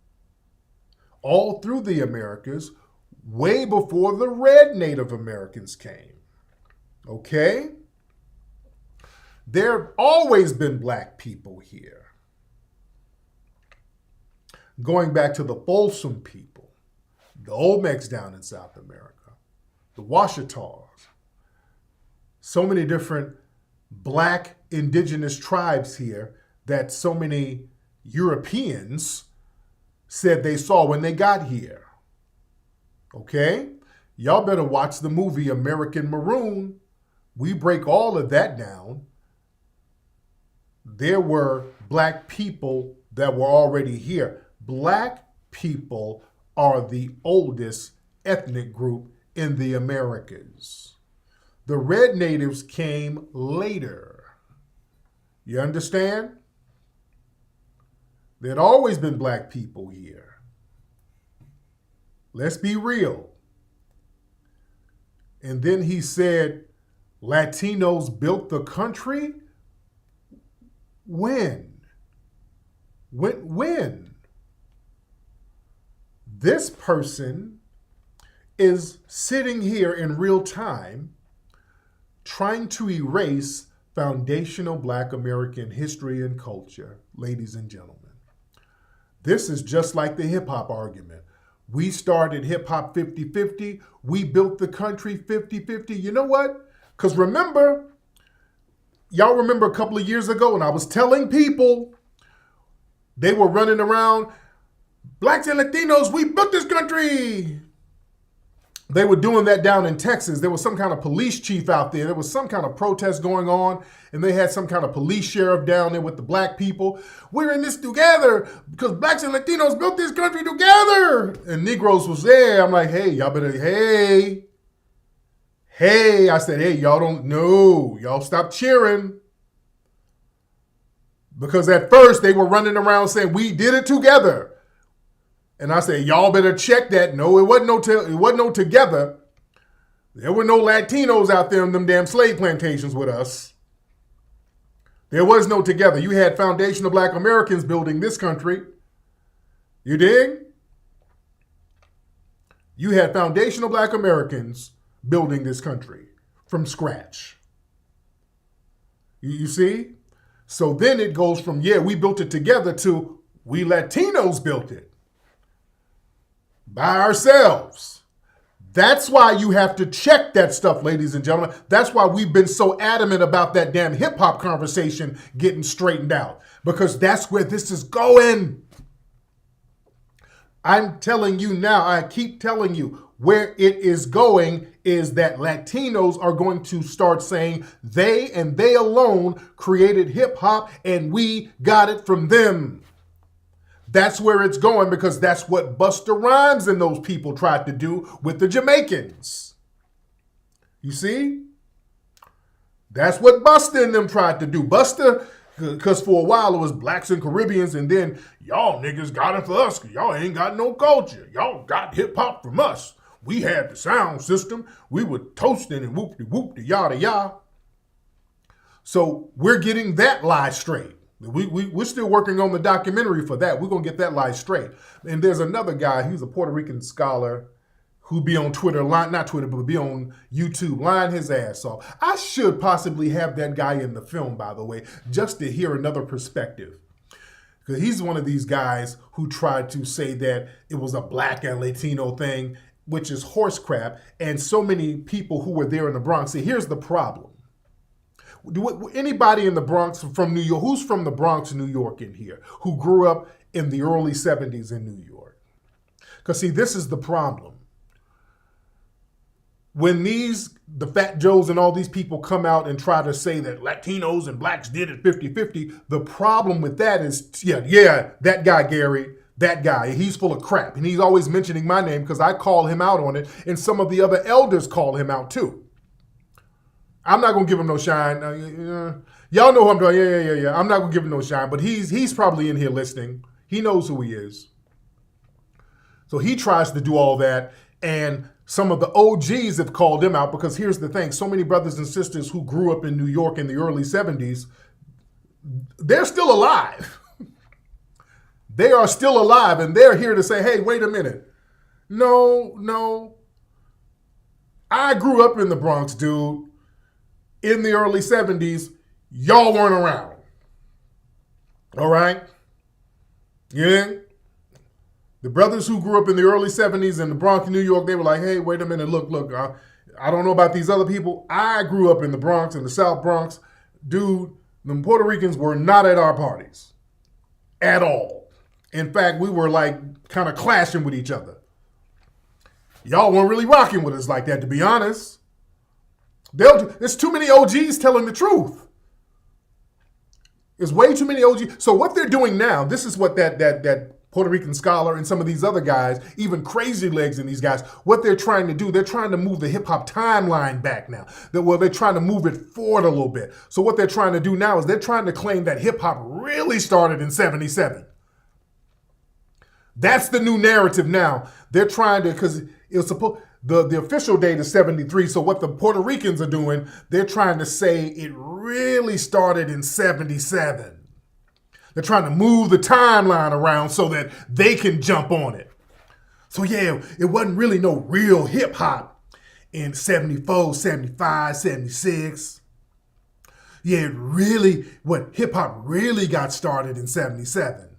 [SPEAKER 2] all through the Americas way before the red Native Americans came. Okay? There have always been Black people here. Going back to the Folsom people, the Olmecs down in South America, the Washitars, so many different Black indigenous tribes here that so many Europeans said they saw when they got here. Okay? Y'all better watch the movie American Maroon. We break all of that down. There were Black people that were already here. Black people are the oldest ethnic group in the Americas. The red natives came later. You understand? There'd always been Black people here. Let's be real. And then he said, Latinos built the country? When? When? This person is sitting here in real time trying to erase foundational Black American history and culture, ladies and gentlemen. This is just like the hip-hop argument. We started hip-hop 50-50. We built the country 50-50. You know what? Because y'all remember a couple of years ago when I was telling people they were running around, Blacks and Latinos, we built this country. They were doing that down in Texas. There was some kind of police chief out there. There was some kind of protest going on, and they had some kind of police sheriff down there with the Black people. We're in this together because Blacks and Latinos built this country together. And Negroes was there. I'm like, hey, y'all better, hey. I said, hey, y'all don't know. Y'all stop cheering. Because at first they were running around saying, we did it together. And I said, y'all better check that. No, it wasn't no together. There were no Latinos out there in them damn slave plantations with us. There was no together. You had foundational Black Americans building this country. You dig? You had foundational Black Americans building this country from scratch. You see? So then it goes from, yeah, we built it together to we Latinos built it. By ourselves. That's why you have to check that stuff, ladies and gentlemen. That's why we've been so adamant about that damn hip-hop conversation getting straightened out. Because that's where this is going. I'm telling you now, I keep telling you, where it is going is that Latinos are going to start saying they and they alone created hip-hop and we got it from them. That's where it's going because that's what Busta Rhymes and those people tried to do with the Jamaicans. You see? That's what Busta and them tried to do. Busta, Because for a while it was blacks and Caribbeans, and then y'all niggas got it for us because y'all ain't got no culture. Y'all got hip hop from us. We had the sound system. We were toasting and whoop-de-whoop-de yada yada. So we're getting that lie straight. We're still working on the documentary for that. We're going to get that lie straight. And there's another guy, he's a Puerto Rican scholar who be on Twitter, not Twitter, but be on YouTube, lying his ass off. I should possibly have that guy in the film, by the way, just to hear another perspective. Because he's one of these guys who tried to say that it was a black and Latino thing, which is horse crap. And so many people who were there in the Bronx say, here's the problem. Anybody in the Bronx from New York, who's from the Bronx, New York in here, who grew up in the early 70s in New York? Because see, this is the problem. When the Fat Joes and all these people come out and try to say that Latinos and blacks did it 50-50, the problem with that is, yeah, that guy, Gary, that guy, he's full of crap. And he's always mentioning my name because I call him out on it. And some of the other elders call him out too. I'm not going to give him no shine. Y'all know who I'm doing. Yeah. I'm not going to give him no shine. But he's probably in here listening. He knows who he is. So he tries to do all that. And some of the OGs have called him out because here's the thing. So many brothers and sisters who grew up in New York in the early 70s, they're still alive. They are still alive, and they're here to say, hey, wait a minute. No. I grew up in the Bronx, dude. In the early 70s, y'all weren't around. All right? Yeah? The brothers who grew up in the early 70s in the Bronx, New York, they were like, hey, wait a minute, look, I don't know about these other people. I grew up in the Bronx, in the South Bronx. Dude, the Puerto Ricans were not at our parties at all. In fact, we were like kind of clashing with each other. Y'all weren't really rocking with us like that, to be honest. There's too many OGs telling the truth. There's way too many OGs. So what they're doing now, this is what that Puerto Rican scholar and some of these other guys, even Crazy Legs and these guys, what they're trying to do, they're trying to move the hip hop timeline back now. They're trying to move it forward a little bit. So what they're trying to do now is they're trying to claim that hip hop really started in 77. That's the new narrative now. They're trying to, because it was supposed, the official date is 73. So what the Puerto Ricans are doing, they're trying to say it really started in 77. They're trying to move the timeline around so that they can jump on it. So yeah, it wasn't really no real hip hop in 74, 75, 76. Yeah, hip hop really got started in 77.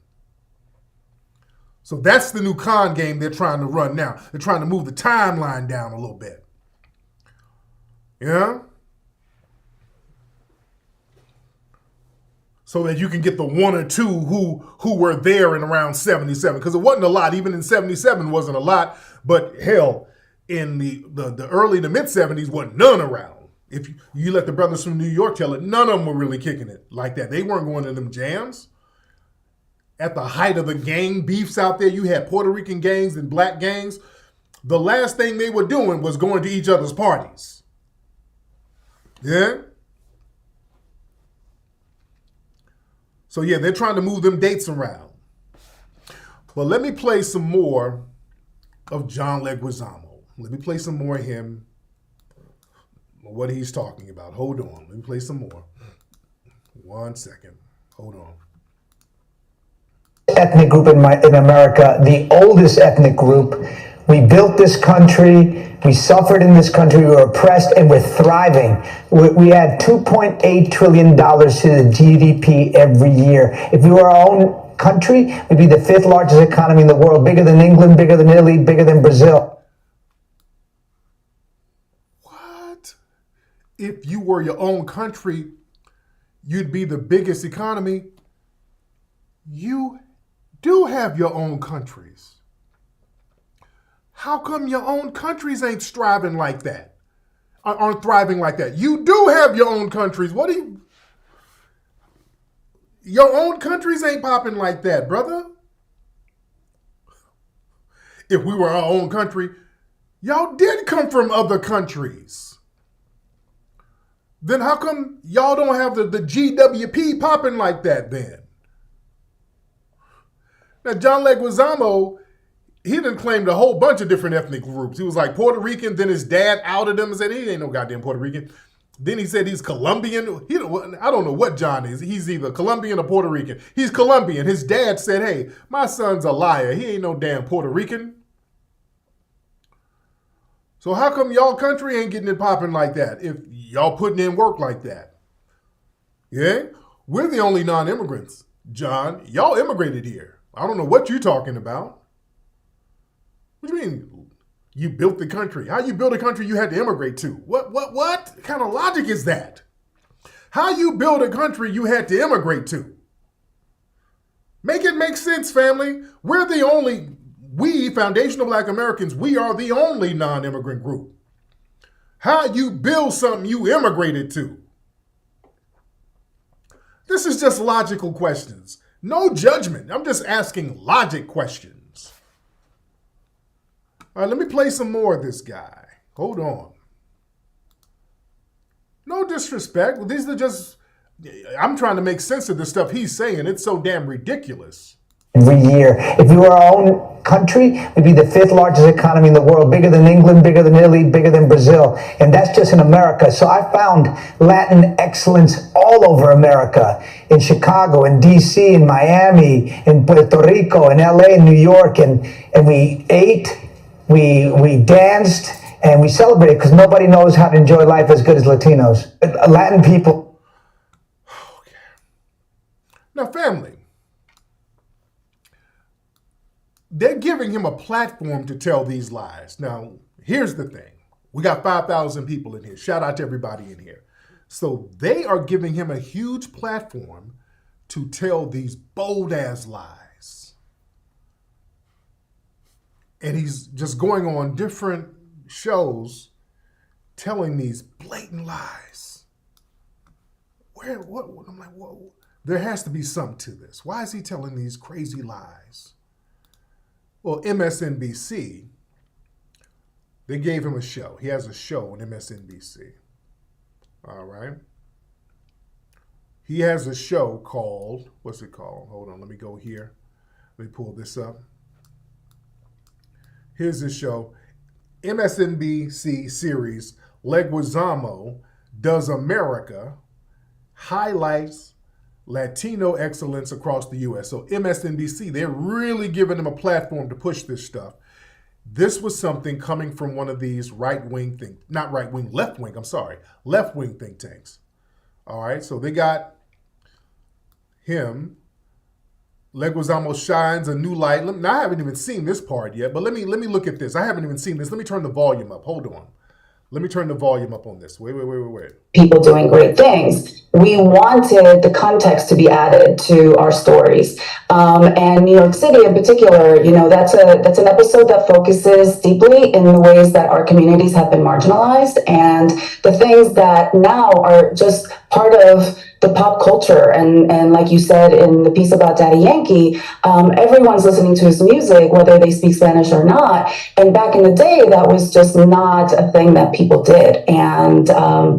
[SPEAKER 2] So that's the new con game they're trying to run now. They're trying to move the timeline down a little bit. Yeah? So that you can get the one or two who were there in around 77. Because it wasn't a lot. Even in 77 wasn't a lot. But hell, in the early to mid 70s wasn't none around. If you let the brothers from New York tell it, none of them were really kicking it like that. They weren't going to them jams. At the height of the gang beefs out there, you had Puerto Rican gangs and black gangs. The last thing they were doing was going to each other's parties. Yeah? So yeah, they're trying to move them dates around. Well, let me play some more of John Leguizamo. Let me play some more of him, what he's talking about. Hold on. Let me play some more. 1 second. Hold on.
[SPEAKER 5] Ethnic group in America, the oldest ethnic group. We built this country. We suffered in this country. We were oppressed, and we're thriving. We add $2.8 trillion to the GDP every year. If we were our own country, we'd be the 5th largest economy in the world, bigger than England, bigger than Italy, bigger than Brazil.
[SPEAKER 2] What? If you were your own country, you'd be the biggest economy. You do have your own countries. How come your own countries ain't striving like that? Aren't thriving like that? You do have your own countries. Your own countries ain't popping like that, brother. If we were our own country, y'all did come from other countries. then how come y'all don't have the GWP popping like that then? Now, John Leguizamo, he done claimed a whole bunch of different ethnic groups. He was like Puerto Rican, then his dad outed him and said he ain't no goddamn Puerto Rican. Then he said he's Colombian. I don't know what John is. He's either Colombian or Puerto Rican. He's Colombian. His dad said, hey, my son's a liar. He ain't no damn Puerto Rican. So how come y'all country ain't getting it popping like that if y'all putting in work like that? Yeah? We're the only non-immigrants. John, y'all immigrated here. I don't know what you're talking about. What do you mean you built the country? How you build a country you had to immigrate to? What kind of logic is that? How you build a country you had to immigrate to? Make it make sense, family. We, foundational Black Americans, we are the only non-immigrant group. How you build something you immigrated to? This is just logical questions. No judgment. I'm just asking logic questions. All right, let me play some more of this guy. Hold on. No disrespect. These are just, I'm trying to make sense of the stuff he's saying. It's so damn ridiculous.
[SPEAKER 5] Every year. If we were our own country, we'd be the 5th largest economy in the world, bigger than England, bigger than Italy, bigger than Brazil. And that's just in America. So I found Latin excellence all over America, in Chicago, in DC, in Miami, in Puerto Rico, in LA, in New York. And we ate, we danced, and we celebrated because nobody knows how to enjoy life as good as Latinos. Latin people.
[SPEAKER 2] Okay. Now, family. They're giving him a platform to tell these lies. Now, here's the thing. We got 5,000 people in here. Shout out to everybody in here. So they are giving him a huge platform to tell these bold-ass lies. And he's just going on different shows telling these blatant lies. I'm like, whoa. There has to be something to this. Why is he telling these crazy lies? Well, MSNBC, they gave him a show. He has a show on MSNBC. All right. He has a show called, what's it called? Hold on, let me go here. Let me pull this up. Here's the show. MSNBC series, Leguizamo Does America, highlights Latino excellence across the U.S. So MSNBC, they're really giving them a platform to push this stuff. This was something left-wing think tanks. All right, so they got him. Leguizamo shines a new light. Now, I haven't even seen this part yet, but let me look at this. I haven't even seen this. Let me turn the volume up. Hold on. Let me turn the volume up on this. Wait.
[SPEAKER 6] People doing great things. We wanted the context to be added to our stories. And New York City in particular, that's an episode that focuses deeply in the ways that our communities have been marginalized and the things that now are just part of the pop culture. And like you said in the piece about Daddy Yankee, everyone's listening to his music, whether they speak Spanish or not. And back in the day, that was just not a thing that people did. And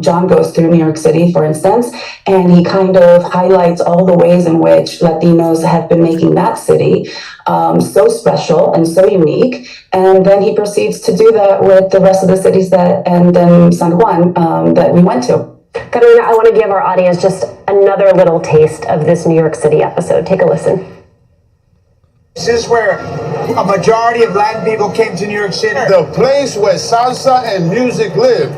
[SPEAKER 6] John goes through New York City, for instance, and he kind of highlights all the ways in which Latinos have been making that city so special and so unique. And then he proceeds to do that with the rest of the cities and then San Juan that we went to.
[SPEAKER 4] Karina, I want to give our audience just another little taste of this New York City episode. Take a listen.
[SPEAKER 5] This is where a majority of Latin people came to New York City.
[SPEAKER 7] The place where salsa and music live.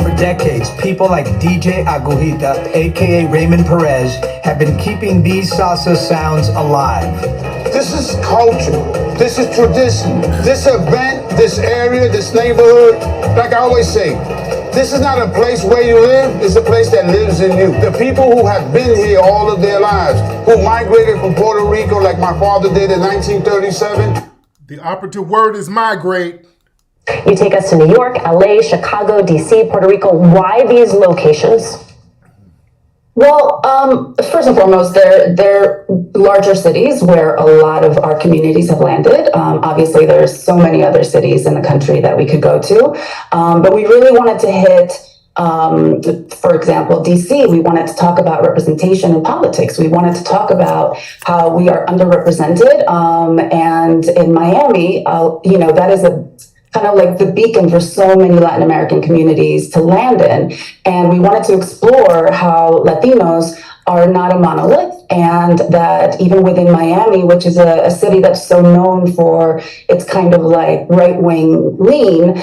[SPEAKER 5] For decades, people like DJ Agujita, aka Raymond Perez, have been keeping these salsa sounds alive.
[SPEAKER 7] This is culture. This is tradition. This event, this area, this neighborhood, like I always say, this is not a place where you live, it's a place that lives in you. The people who have been here all of their lives, who migrated from Puerto Rico like my father did in 1937.
[SPEAKER 2] The operative word is migrate.
[SPEAKER 4] You take us to New York, LA, Chicago, DC, Puerto Rico. Why these locations?
[SPEAKER 6] Well, first and foremost, they're larger cities where a lot of our communities have landed. Obviously, there's so many other cities in the country that we could go to, but we really wanted to hit For example, DC, we wanted to talk about representation in politics. We wanted to talk about how we are underrepresented. And in Miami, that is a kind of like the beacon for so many Latin American communities to land in. And we wanted to explore how Latinos are not a monolith, and that even within Miami, which is a city that's so known for its kind of like right-wing lean,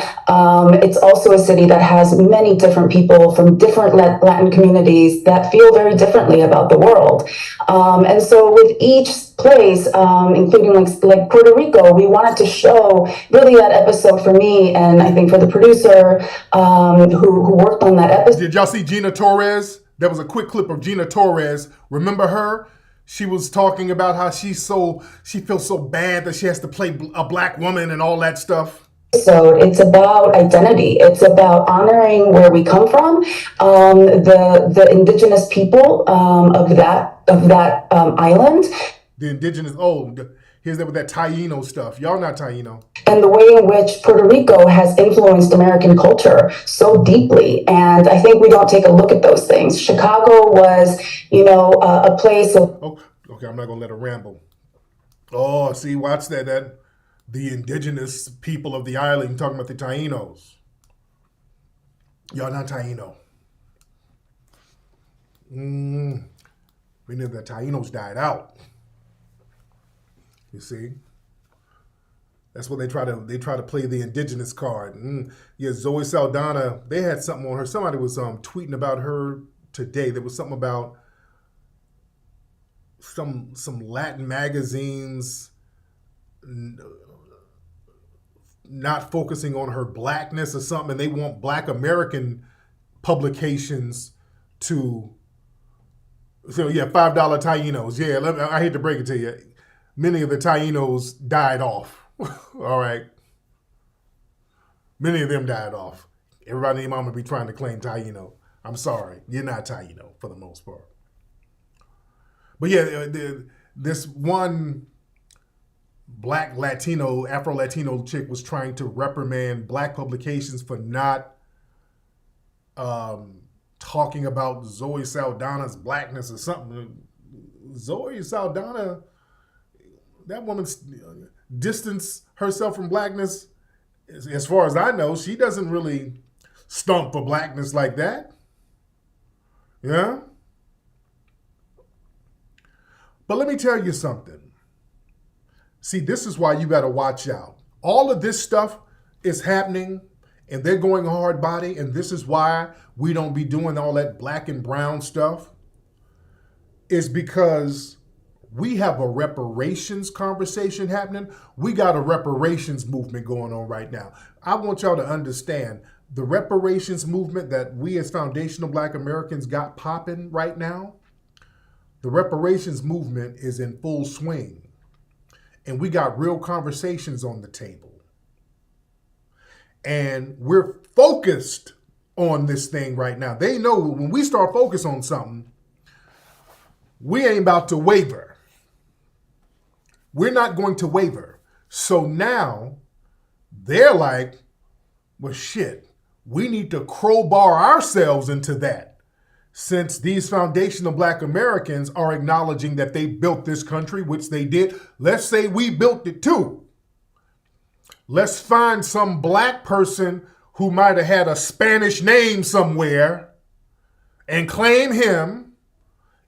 [SPEAKER 6] it's also a city that has many different people from different Latin communities that feel very differently about the world. And so with each place, including like Puerto Rico, we wanted to show really that episode for me, and I think for the producer who worked on that episode.
[SPEAKER 2] Did y'all see Gina Torres? There was a quick clip of Gina Torres. Remember her? She was talking about how she feels so bad that she has to play a black woman and all that stuff.
[SPEAKER 6] So it's about identity. It's about honoring where we come from, the indigenous people of that island.
[SPEAKER 2] The indigenous, here's that with that Taino stuff. Y'all not Taino.
[SPEAKER 6] And the way in which Puerto Rico has influenced American culture so deeply. And I think we don't take a look at those things. Chicago was, a place of...
[SPEAKER 2] Okay, I'm not going to let her ramble. Oh, see, watch that. The indigenous people of the island, talking about the Tainos. Y'all not Taino. We know the Tainos died out. You see? That's what they try to play the indigenous card. Yeah, Zoe Saldana, they had something on her. Somebody was tweeting about her today. There was something about some Latin magazines not focusing on her blackness or something, and they want Black American publications to. So yeah, $5 Tainos. Yeah, I hate to break it to you. Many of the Tainos died off. All right. Many of them died off. Everybody and their mama be trying to claim Taino. I'm sorry. You're not Taino for the most part. But yeah, this one Black Latino, Afro-Latino chick was trying to reprimand Black publications for not talking about Zoe Saldana's blackness or something. Zoe Saldana, that woman's distance herself from blackness. As far as I know, she doesn't really stump for blackness like that. Yeah? But let me tell you something. See, this is why you got to watch out. All of this stuff is happening, and they're going hard body, and this is why we don't be doing all that black and brown stuff, is because we have a reparations conversation happening. We got a reparations movement going on right now. I want y'all to understand the reparations movement that we as foundational Black Americans got popping right now. The reparations movement is in full swing. And we got real conversations on the table. And we're focused on this thing right now. They know when we start focus on something, we ain't about to waver. We're not going to waver. So now they're like, well, shit, we need to crowbar ourselves into that. Since these foundational Black Americans are acknowledging that they built this country, which they did, let's say we built it too. Let's find some Black person who might have had a Spanish name somewhere and claim him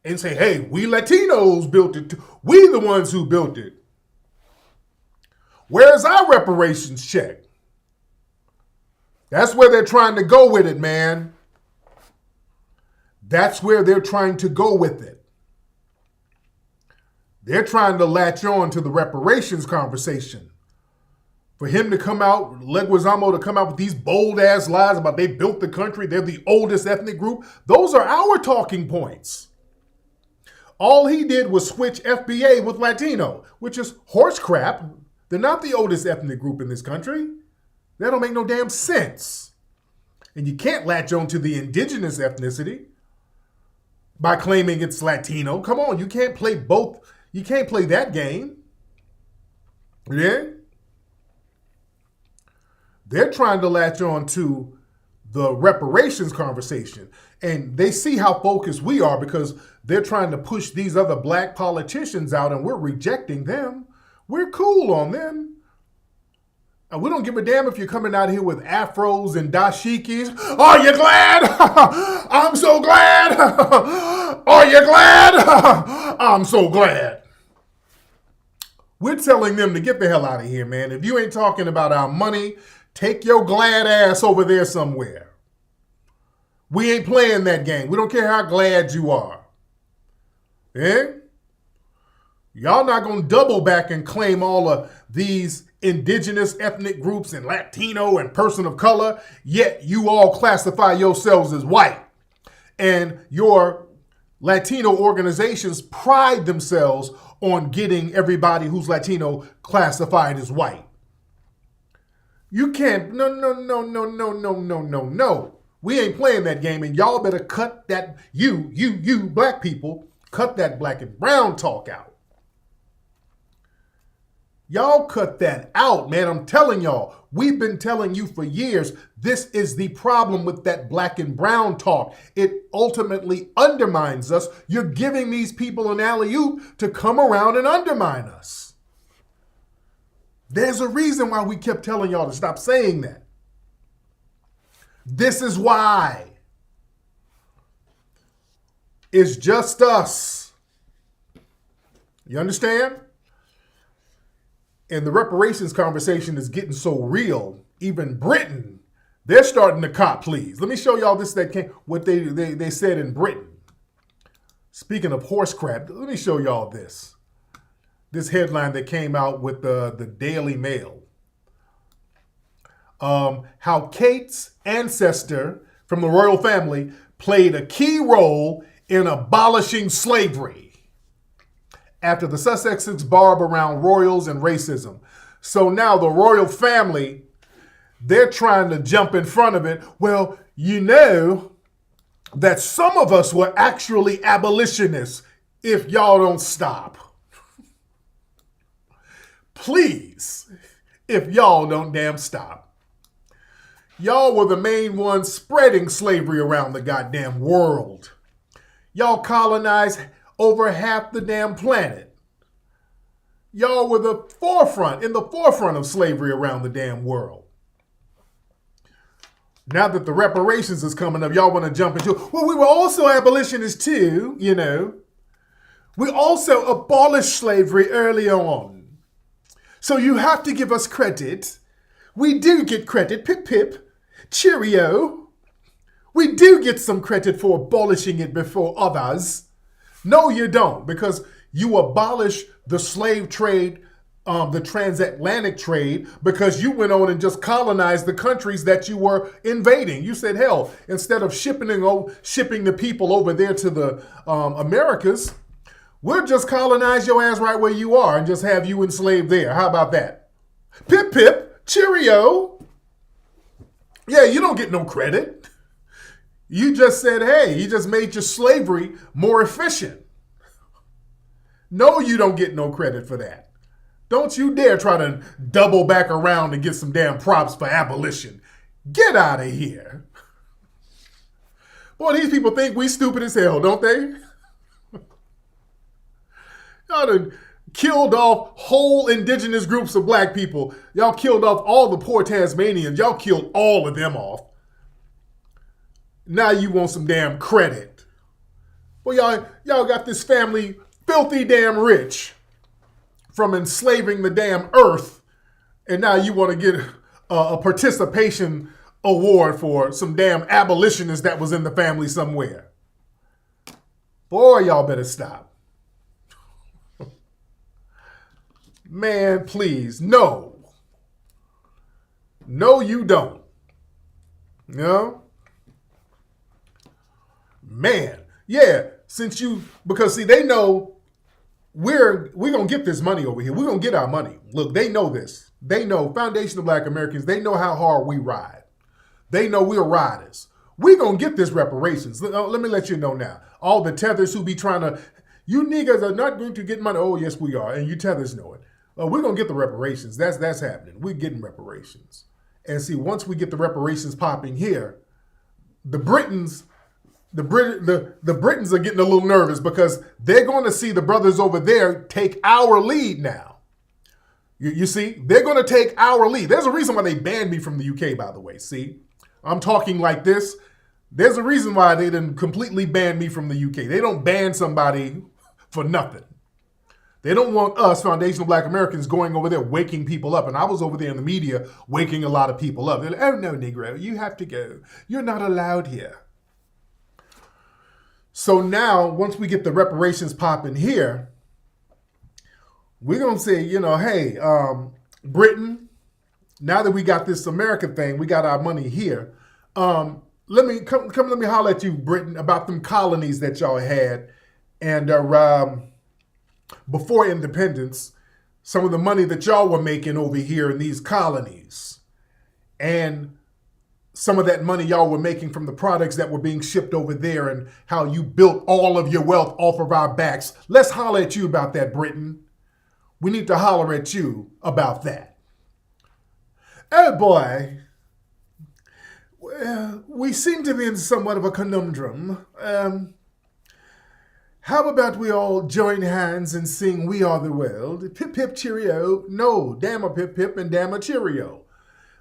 [SPEAKER 2] and say, hey, we Latinos built it too. We the ones who built it. Where's our reparations check? That's where they're trying to go with it, man. That's where they're trying to go with it. They're trying to latch on to the reparations conversation. For him to come out, Leguizamo to come out with these bold-ass lies about they built the country, they're the oldest ethnic group, those are our talking points. All he did was switch FBA with Latino, which is horse crap. They're not the oldest ethnic group in this country. That don't make no damn sense. And you can't latch on to the indigenous ethnicity by claiming it's Latino. Come on, you can't play both. You can't play that game. Yeah? They're trying to latch on to the reparations conversation. And they see how focused we are because they're trying to push these other black politicians out and we're rejecting them. We're cool on them. And we don't give a damn if you're coming out here with afros and dashikis. Are you glad? I'm so glad. Are you glad? I'm so glad. We're telling them to get the hell out of here, man. If you ain't talking about our money, take your glad ass over there somewhere. We ain't playing that game. We don't care how glad you are. Eh? Y'all not going to double back and claim all of these indigenous ethnic groups and Latino and person of color, yet you all classify yourselves as white. And your Latino organizations pride themselves on getting everybody who's Latino classified as white. You can't, no. We ain't playing that game, and y'all better cut that, you black people, cut that black and brown talk out. Y'all cut that out, man. I'm telling y'all, we've been telling you for years, this is the problem with that black and brown talk. It ultimately undermines us. You're giving these people an alley-oop to come around and undermine us. There's a reason why we kept telling y'all to stop saying that. This is why. It's just us. You understand? And the reparations conversation is getting so real. Even Britain, they're starting to cop please. Let me show y'all what they said in Britain. Speaking of horse crap, let me show y'all this. This headline that came out with the Daily Mail. How Kate's ancestor from the royal family played a key role in abolishing slavery. After the Sussexes barb around royals and racism. So now the royal family, they're trying to jump in front of it. Well, you know that some of us were actually abolitionists if y'all don't stop. Please, if y'all don't damn stop. Y'all were the main ones spreading slavery around the goddamn world. Y'all colonized over half the damn planet. Y'all were in the forefront of slavery around the damn world. Now that the reparations is coming up, y'all want to jump into, well, we were also abolitionists too, you know. We also abolished slavery early on. So you have to give us credit. We do get credit, pip pip, cheerio. We do get some credit for abolishing it before others. No, you don't, because you abolish the slave trade, the transatlantic trade, because you went on and just colonized the countries that you were invading. You said, hell, instead of shipping the people over there to the Americas, we'll just colonize your ass right where you are and just have you enslaved there. How about that? Pip pip, cheerio. Yeah, you don't get no credit. You just said, hey, you just made your slavery more efficient. No, you don't get no credit for that. Don't you dare try to double back around and get some damn props for abolition. Get out of here. Boy, these people think we stupid as hell, don't they? Y'all done killed off whole indigenous groups of black people. Y'all killed off all the poor Tasmanians. Y'all killed all of them off. Now you want some damn credit. Well, y'all got this family filthy damn rich from enslaving the damn earth, and now you want to get a participation award for some damn abolitionist that was in the family somewhere. Boy, y'all better stop. Man, please, no. No, you don't. No? Man, yeah, because see, they know we're going to get this money over here. We're going to get our money. Look, they know this. They know, Foundation of Black Americans, they know how hard we ride. They know we're riders. We're going to get this reparations. Let me let you know now. All the tethers who be trying to, you niggas are not going to get money. Oh, yes, we are. And you tethers know it. We're going to get the reparations. That's happening. We're getting reparations. And see, once we get the reparations popping here, the Britons the Britons are getting a little nervous because they're going to see the brothers over there take our lead now. You see, they're going to take our lead. There's a reason why they banned me from the UK, by the way. See, I'm talking like this. There's a reason why they didn't completely ban me from the UK. They don't ban somebody for nothing. They don't want us, foundational Black Americans, going over there waking people up. And I was over there in the media waking a lot of people up. They're like, oh no, Negro, you have to go. You're not allowed here. So now, once we get the reparations popping here, we're going to say, you know, hey, Britain, now that we got this America thing, we got our money here. Let me holler at you, Britain, about them colonies that y'all had. And before independence, some of the money that y'all were making over here in these colonies. And some of that money y'all were making from the products that were being shipped over there and how you built all of your wealth off of our backs. Let's holler at you about that, Britain. We need to holler at you about that. Oh boy. Well, we seem to be in somewhat of a conundrum. How about we all join hands and sing We Are the World? Pip pip cheerio. No, damn a pip pip and damn a cheerio.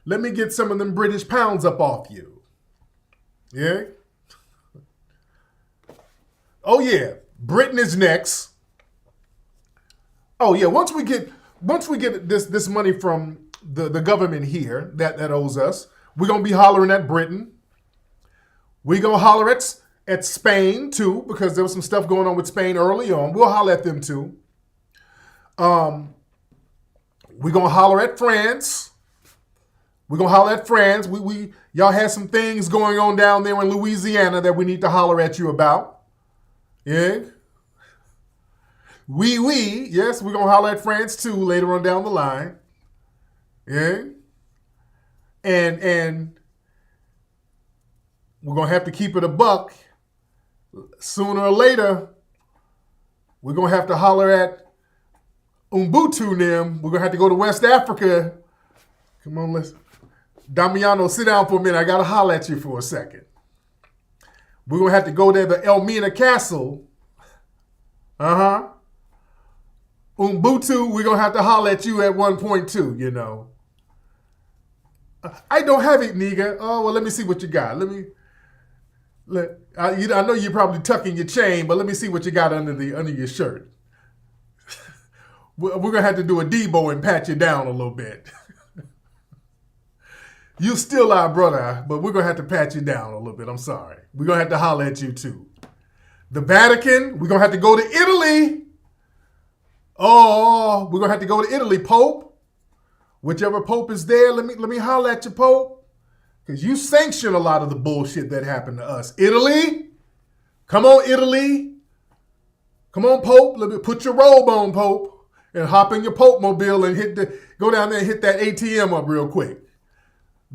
[SPEAKER 2] Let me get some of them British pounds up off you. Yeah? Oh yeah, Britain is next. Oh yeah, once we get this money from the government here that owes us, we're gonna be hollering at Britain. We're gonna holler at Spain too, because there was some stuff going on with Spain early on. We'll holler at them too. We're gonna holler at France. We're gonna holler at France. Y'all had some things going on down there in Louisiana that we need to holler at you about. Yeah. Yes, we're gonna holler at France too later on down the line. Yeah. And we're gonna have to keep it a buck. Sooner or later, we're gonna have to holler at Ubuntu and them. We're gonna have to go to West Africa. Come on, let's. Damiano, sit down for a minute. I gotta holler at you for a second. We're gonna have to go there to Elmina Castle. Ubuntu, we're gonna have to holler at you at one point too, you know. I don't have it, nigga. Oh, well, let me see what you got. I know you're probably tucking your chain, but let me see what you got under your shirt. We're gonna have to do a Debo and pat you down a little bit. You still our brother, but we're gonna have to pat you down a little bit. I'm sorry. We're gonna have to holler at you too. The Vatican, we're gonna have to go to Italy. Oh, we're gonna have to go to Italy, Pope. Whichever Pope is there, let me holler at you, Pope. Because you sanction a lot of the bullshit that happened to us. Italy? Come on, Italy. Come on, Pope. Let me put your robe on, Pope. And hop in your Pope mobile and go down there and hit that ATM up real quick.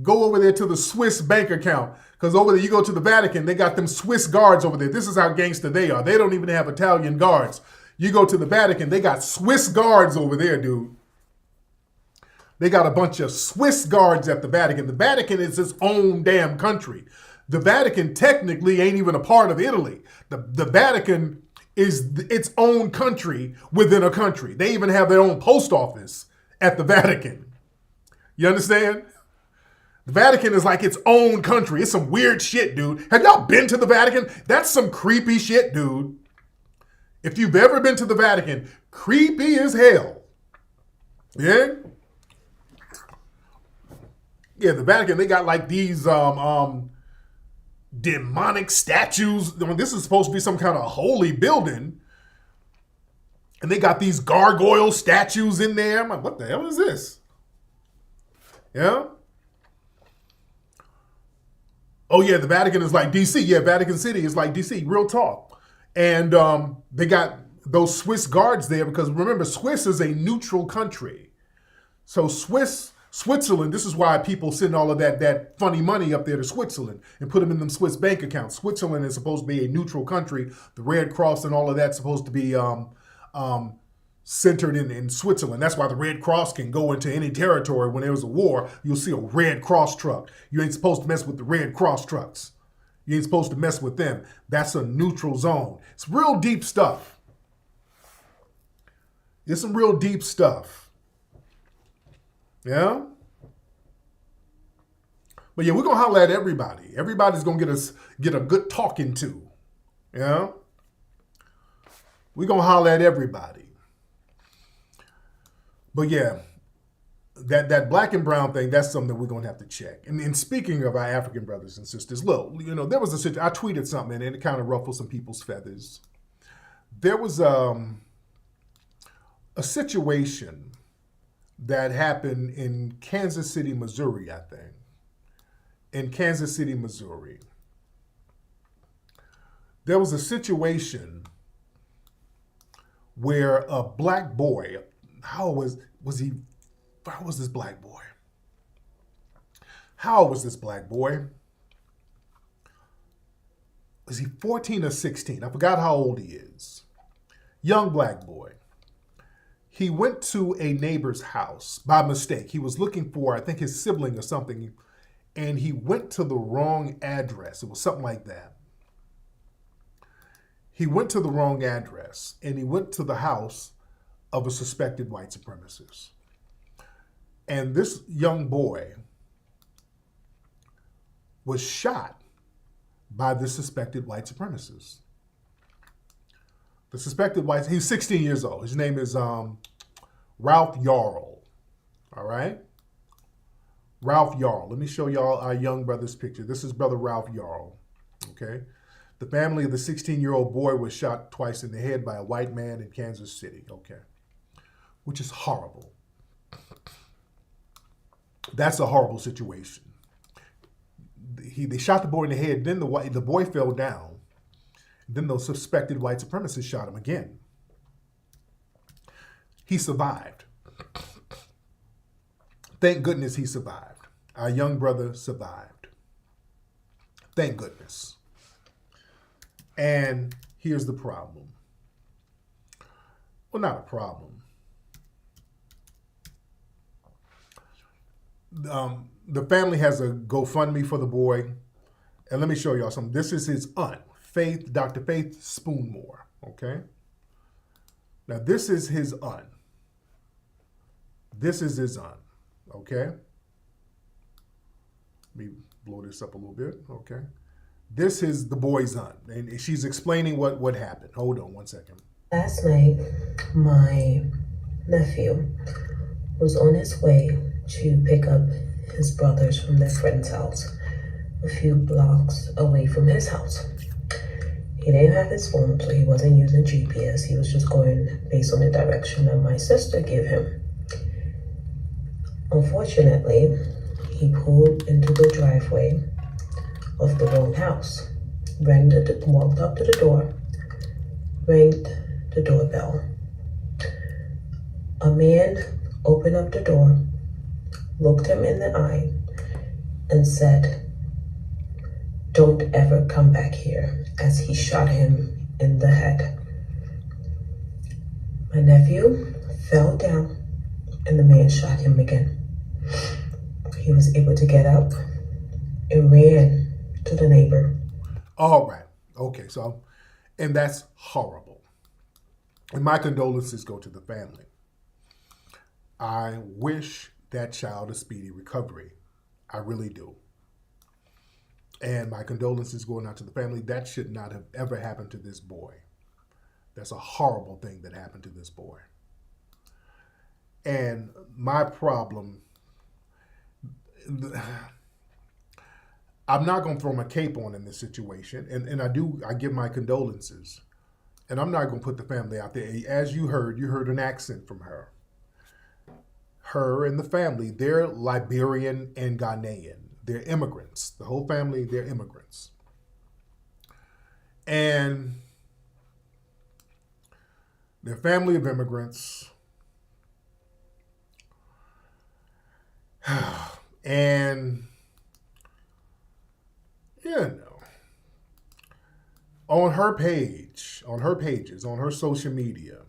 [SPEAKER 2] Go over there to the Swiss bank account. Because over there, you go to the Vatican, they got them Swiss guards over there. This is how gangster they are. They don't even have Italian guards. You go to the Vatican, they got Swiss guards over there, dude. They got a bunch of Swiss guards at the Vatican. The Vatican is its own damn country. The Vatican technically ain't even a part of Italy. The Vatican is its own country within a country. They even have their own post office at the Vatican. You understand? The Vatican is like its own country. It's some weird shit, dude. Have y'all been to the Vatican? That's some creepy shit, dude. If you've ever been to the Vatican, creepy as hell. Yeah? Yeah, the Vatican, they got like these demonic statues. I mean, this is supposed to be some kind of holy building. And they got these gargoyle statues in there. I'm like, what the hell is this? Yeah? Oh yeah, the Vatican is like DC. Yeah, Vatican City is like DC. Real talk. And they got those Swiss guards there because remember, Swiss is a neutral country. So Switzerland, this is why people send all of that funny money up there to Switzerland and put them in them Swiss bank accounts. Switzerland is supposed to be a neutral country. The Red Cross and all of that's supposed to be centered in Switzerland. That's why the Red Cross can go into any territory. When there's a war, you'll see a Red Cross truck. You ain't supposed to mess with the Red Cross trucks. You ain't supposed to mess with them. That's a neutral zone. It's real deep stuff. It's some real deep stuff. Yeah? But yeah, we're going to holler at everybody. Everybody's going to get a good talking to. Yeah? We're going to holler at everybody. But yeah, that black and brown thing, that's something that we're going to have to check. And speaking of our African brothers and sisters, look, there was I tweeted something and it kind of ruffled some people's feathers. There was a situation that happened in Kansas City, Missouri, I think. In Kansas City, Missouri. There was a situation where a black boy, how old was this black boy? How old was this black boy? Was he 14 or 16? I forgot how old he is. Young black boy. He went to a neighbor's house by mistake. He was looking for, I think, his sibling or something, and he went to the wrong address. It was something like that. He went to the wrong address, and he went to the house of a suspected white supremacist. And this young boy was shot by the suspected white supremacist. The suspected white, he's 16 years old. His name is Ralph Yarl, all right? Ralph Yarl. Let me show y'all our young brother's picture. This is brother Ralph Yarl, okay? The family of the 16-year-old boy was shot twice in the head by a white man in Kansas City, okay? Which is horrible. That's a horrible situation. They shot the boy in the head, then the boy fell down. Then the suspected white supremacist shot him again. He survived. Thank goodness he survived. Our young brother survived. Thank goodness. And here's the problem. Well, not a problem. The family has a GoFundMe for the boy. And let me show y'all something. This is his aunt, Faith, Dr. Faith Spoonmore, okay? Now, this is his aunt. This is his aunt, okay? Let me blow this up a little bit, okay? This is the boy's aunt, and she's explaining what happened. Hold on one second.
[SPEAKER 8] Last night, my nephew was on his way to pick up his brothers from their friend's house a few blocks away from his house. He didn't have his phone, so he wasn't using GPS. He was just going based on the direction that my sister gave him. Unfortunately, he pulled into the driveway of the wrong house, walked up to the door, rang the doorbell. A man opened up the door, looked him in the eye, and said, "Don't ever come back here," as he shot him in the head. My nephew fell down, and the man shot him again. He was able to get up and ran to the neighbor.
[SPEAKER 2] All right. Okay. So, and that's horrible. And my condolences go to the family. I wish that child a speedy recovery. I really do. And my condolences going out to the family. That should not have ever happened to this boy. That's a horrible thing that happened to this boy. And my problem, I'm not going to throw my cape on in this situation. And I give my condolences. And I'm not going to put the family out there. As you heard an accent from her. Her and the family, they're Liberian and Ghanaian. They're immigrants. The whole family, they're immigrants. And they're a family of immigrants. And, on her pages, on her social media,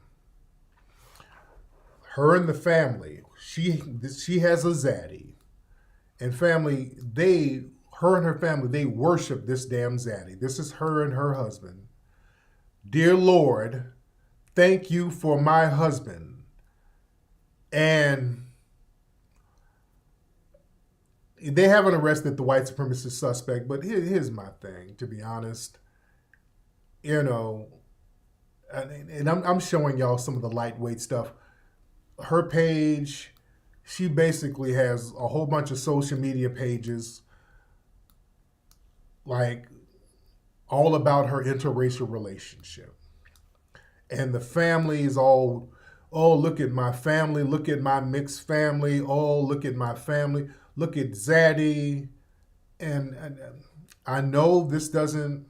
[SPEAKER 2] her and the family, she has a zaddy. And family, her and her family, they worship this damn zaddy. This is her and her husband. Dear Lord, thank you for my husband. And they haven't arrested the white supremacist suspect, but here's my thing, to be honest. You know, and I'm showing y'all some of the lightweight stuff. Her page, she basically has a whole bunch of social media pages, like all about her interracial relationship. And the family is all, oh, look at my family, look at my mixed family, oh, look at my family, look at Zaddy. And I know this doesn't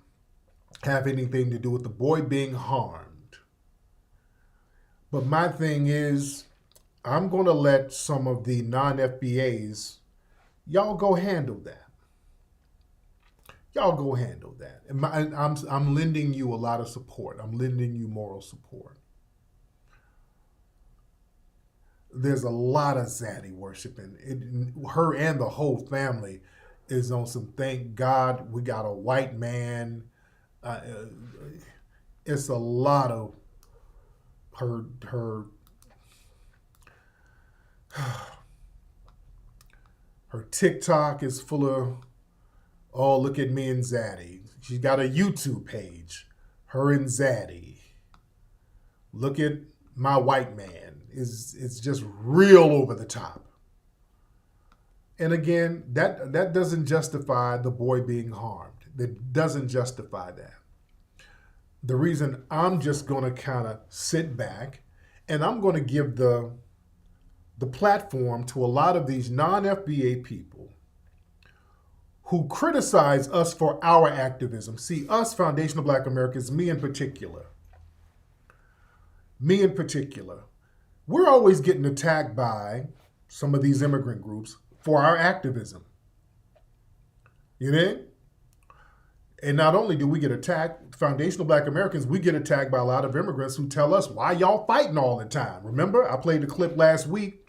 [SPEAKER 2] have anything to do with the boy being harmed. But my thing is, I'm going to let some of the non-FBAs, y'all go handle that. Y'all go handle that. And I'm lending you a lot of support. I'm lending you moral support. There's a lot of Zaddy worshiping. Her and the whole family is on some, thank God we got a white man. It's a lot of her TikTok is full of, oh, look at me and Zaddy. She's got a YouTube page, her and Zaddy. Look at my white man. It's just real over the top. And again, that doesn't justify the boy being harmed. That doesn't justify that. The reason I'm just going to kind of sit back and I'm going to give the platform to a lot of these non-FBA people who criticize us for our activism. See, us foundational Black Americans, me in particular, we're always getting attacked by some of these immigrant groups for our activism. You know? And not only do we get attacked, foundational Black Americans, we get attacked by a lot of immigrants who tell us, why y'all fighting all the time? Remember, I played a clip last week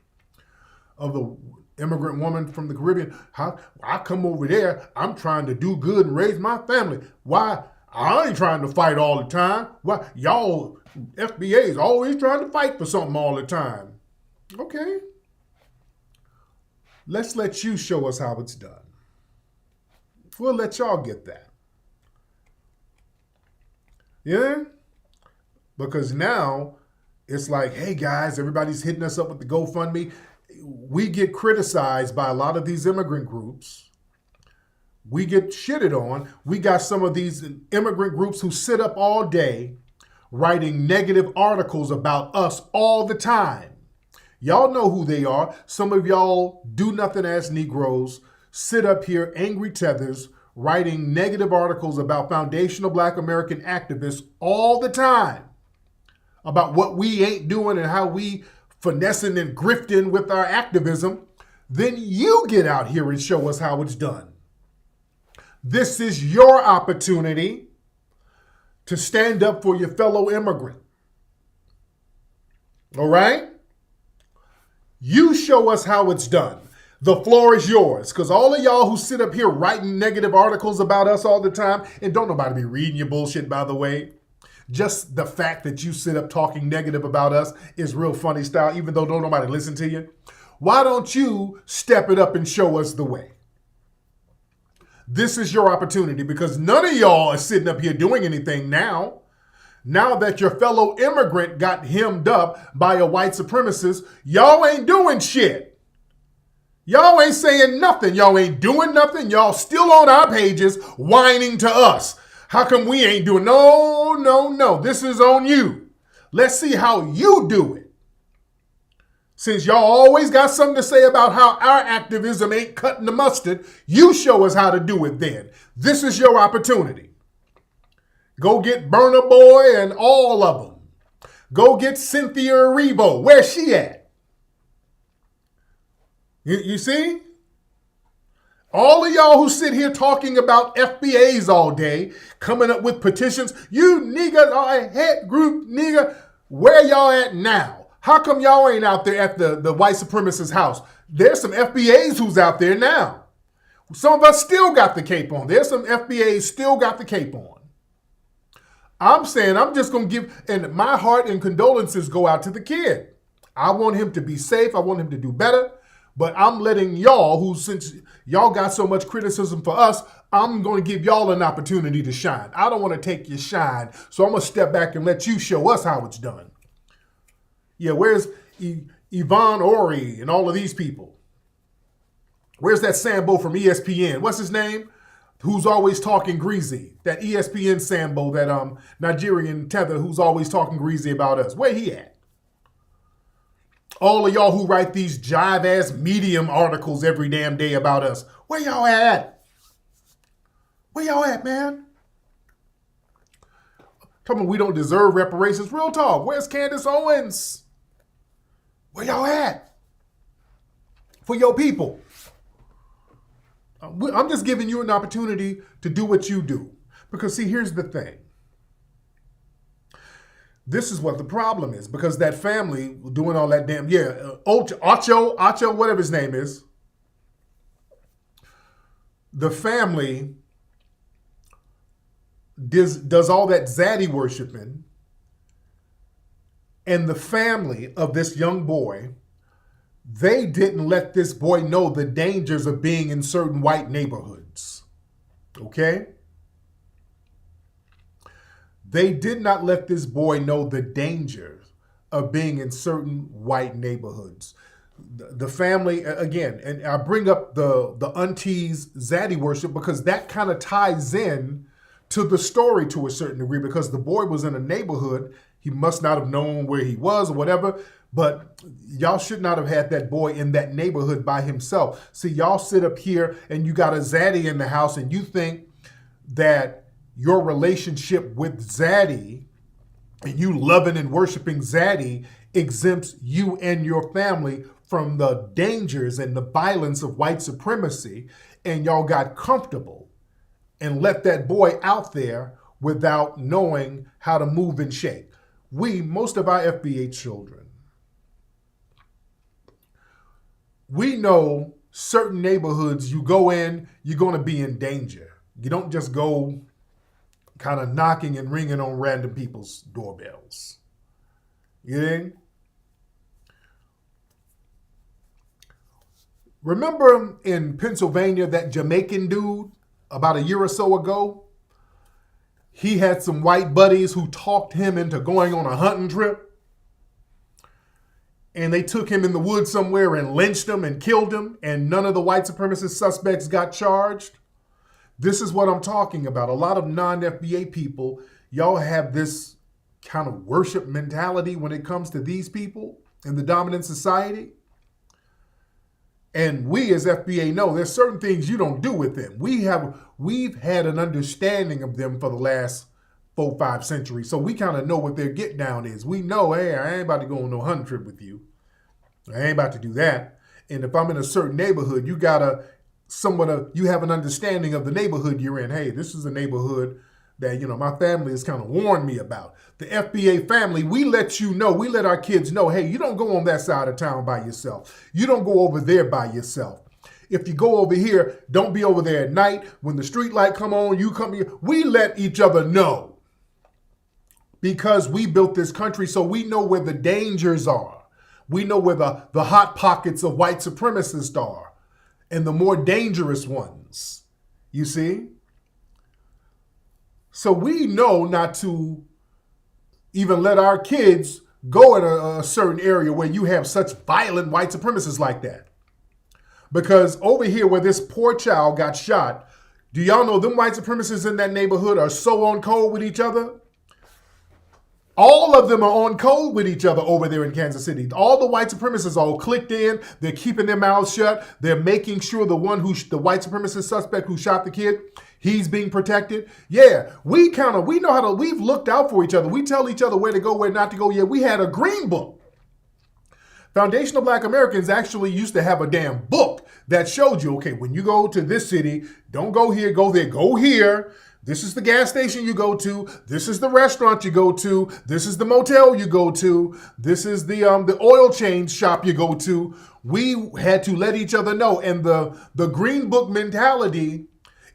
[SPEAKER 2] of the immigrant woman from the Caribbean. How I come over there, I'm trying to do good and raise my family. Why? I ain't trying to fight all the time. Why? Y'all FBA's always trying to fight for something all the time. Okay. Let's let you show us how it's done. We'll let y'all get that. Yeah? Because now it's like, hey guys, everybody's hitting us up with the GoFundMe. We get criticized by a lot of these immigrant groups. We get shitted on. We got some of these immigrant groups who sit up all day writing negative articles about us all the time. Y'all know who they are. Some of y'all do nothing ass Negroes sit up here, angry tethers, writing negative articles about foundational Black American activists all the time about what we ain't doing and how we finessing and grifting with our activism. Then you get out here and show us how it's done. This is your opportunity to stand up for your fellow immigrant. All right? You show us how it's done. The floor is yours, because all of y'all who sit up here writing negative articles about us all the time, and don't nobody be reading your bullshit, by the way. Just the fact that you sit up talking negative about us is real funny style, even though don't nobody listen to you. Why don't you step it up and show us the way? This is your opportunity, because none of y'all are sitting up here doing anything now. Now that your fellow immigrant got hemmed up by a white supremacist, y'all ain't doing shit. Y'all ain't saying nothing. Y'all ain't doing nothing. Y'all still on our pages whining to us. How come we ain't doing? No. This is on you. Let's see how you do it. Since y'all always got something to say about how our activism ain't cutting the mustard, you show us how to do it then. This is your opportunity. Go get Burna Boy and all of them. Go get Cynthia Erivo. Where's she at? You see? All of y'all who sit here talking about FBAs all day, coming up with petitions, you niggas are a head group nigga. Where y'all at now? How come y'all ain't out there at the white supremacist house? There's some FBAs who's out there now. Some of us still got the cape on. There's some FBAs still got the cape on. I'm saying I'm just going to give, and my heart and condolences go out to the kid. I want him to be safe. I want him to do better. But I'm letting y'all, since y'all got so much criticism for us, I'm going to give y'all an opportunity to shine. I don't want to take your shine, so I'm going to step back and let you show us how it's done. Yeah, where's Yvonne Ori and all of these people? Where's that Sambo from ESPN? What's his name? Who's always talking greasy? That ESPN Sambo, that Nigerian tether who's always talking greasy about us. Where he at? All of y'all who write these jive-ass Medium articles every damn day about us. Where y'all at? Where y'all at, man? Talking about we don't deserve reparations. Real talk. Where's Candace Owens? Where y'all at? For your people. I'm just giving you an opportunity to do what you do. Because see, here's the thing. This is what the problem is. Because that family doing all that damn, Ocho, whatever his name is. The family does all that zaddy worshiping. And the family of this young boy, they didn't let this boy know the dangers of being in certain white neighborhoods. Okay? They did not let this boy know the dangers of being in certain white neighborhoods. The family, again, and I bring up the auntie's zaddy worship because that kind of ties in to the story to a certain degree, because the boy was in a neighborhood. He must not have known where he was or whatever, but y'all should not have had that boy in that neighborhood by himself. See, y'all sit up here and you got a zaddy in the house and you think that your relationship with zaddy and you loving and worshiping zaddy exempts you and your family from the dangers and the violence of white supremacy, and y'all got comfortable and let that boy out there without knowing how to move and shake. Most of our FBA children, we know certain neighborhoods you go in, you're going to be in danger. You don't just go kind of knocking and ringing on random people's doorbells. You think? Remember in Pennsylvania, that Jamaican dude about a year or so ago? He had some white buddies who talked him into going on a hunting trip. And they took him in the woods somewhere and lynched him and killed him. And none of the white supremacist suspects got charged. This is what I'm talking about. A lot of non-FBA people, y'all have this kind of worship mentality when it comes to these people in the dominant society. And we as FBA know there's certain things you don't do with them. We've had an understanding of them for the last 4-5 centuries. So we kind of know what their get down is. We know, hey, I ain't about to go on no hunting trip with you. I ain't about to do that. And if I'm in a certain neighborhood, you have an understanding of the neighborhood you're in. Hey, this is a neighborhood that, my family has kind of warned me about. The FBA family, we let our kids know, hey, you don't go on that side of town by yourself. You don't go over there by yourself. If you go over here, don't be over there at night. When the street light come on, you come here. We let each other know because we built this country, so we know where the dangers are. We know where the hot pockets of white supremacists are and the more dangerous ones, you see? So we know not to even let our kids go in a certain area where you have such violent white supremacists like that. Because over here where this poor child got shot, do y'all know them white supremacists in that neighborhood are so on code with each other? All of them are on code with each other over there in Kansas City. All the white supremacists are all clicked in. They're keeping their mouths shut. They're making sure the white supremacist suspect who shot the kid, he's being protected. Yeah, we know we've looked out for each other. We tell each other where to go, where not to go. Yeah, we had a green book. Foundational Black Americans actually used to have a damn book that showed you, okay, when you go to this city, don't go here, go there, go here. This is the gas station you go to. This is the restaurant you go to. This is the motel you go to. This is the oil change shop you go to. We had to let each other know. And the Green Book mentality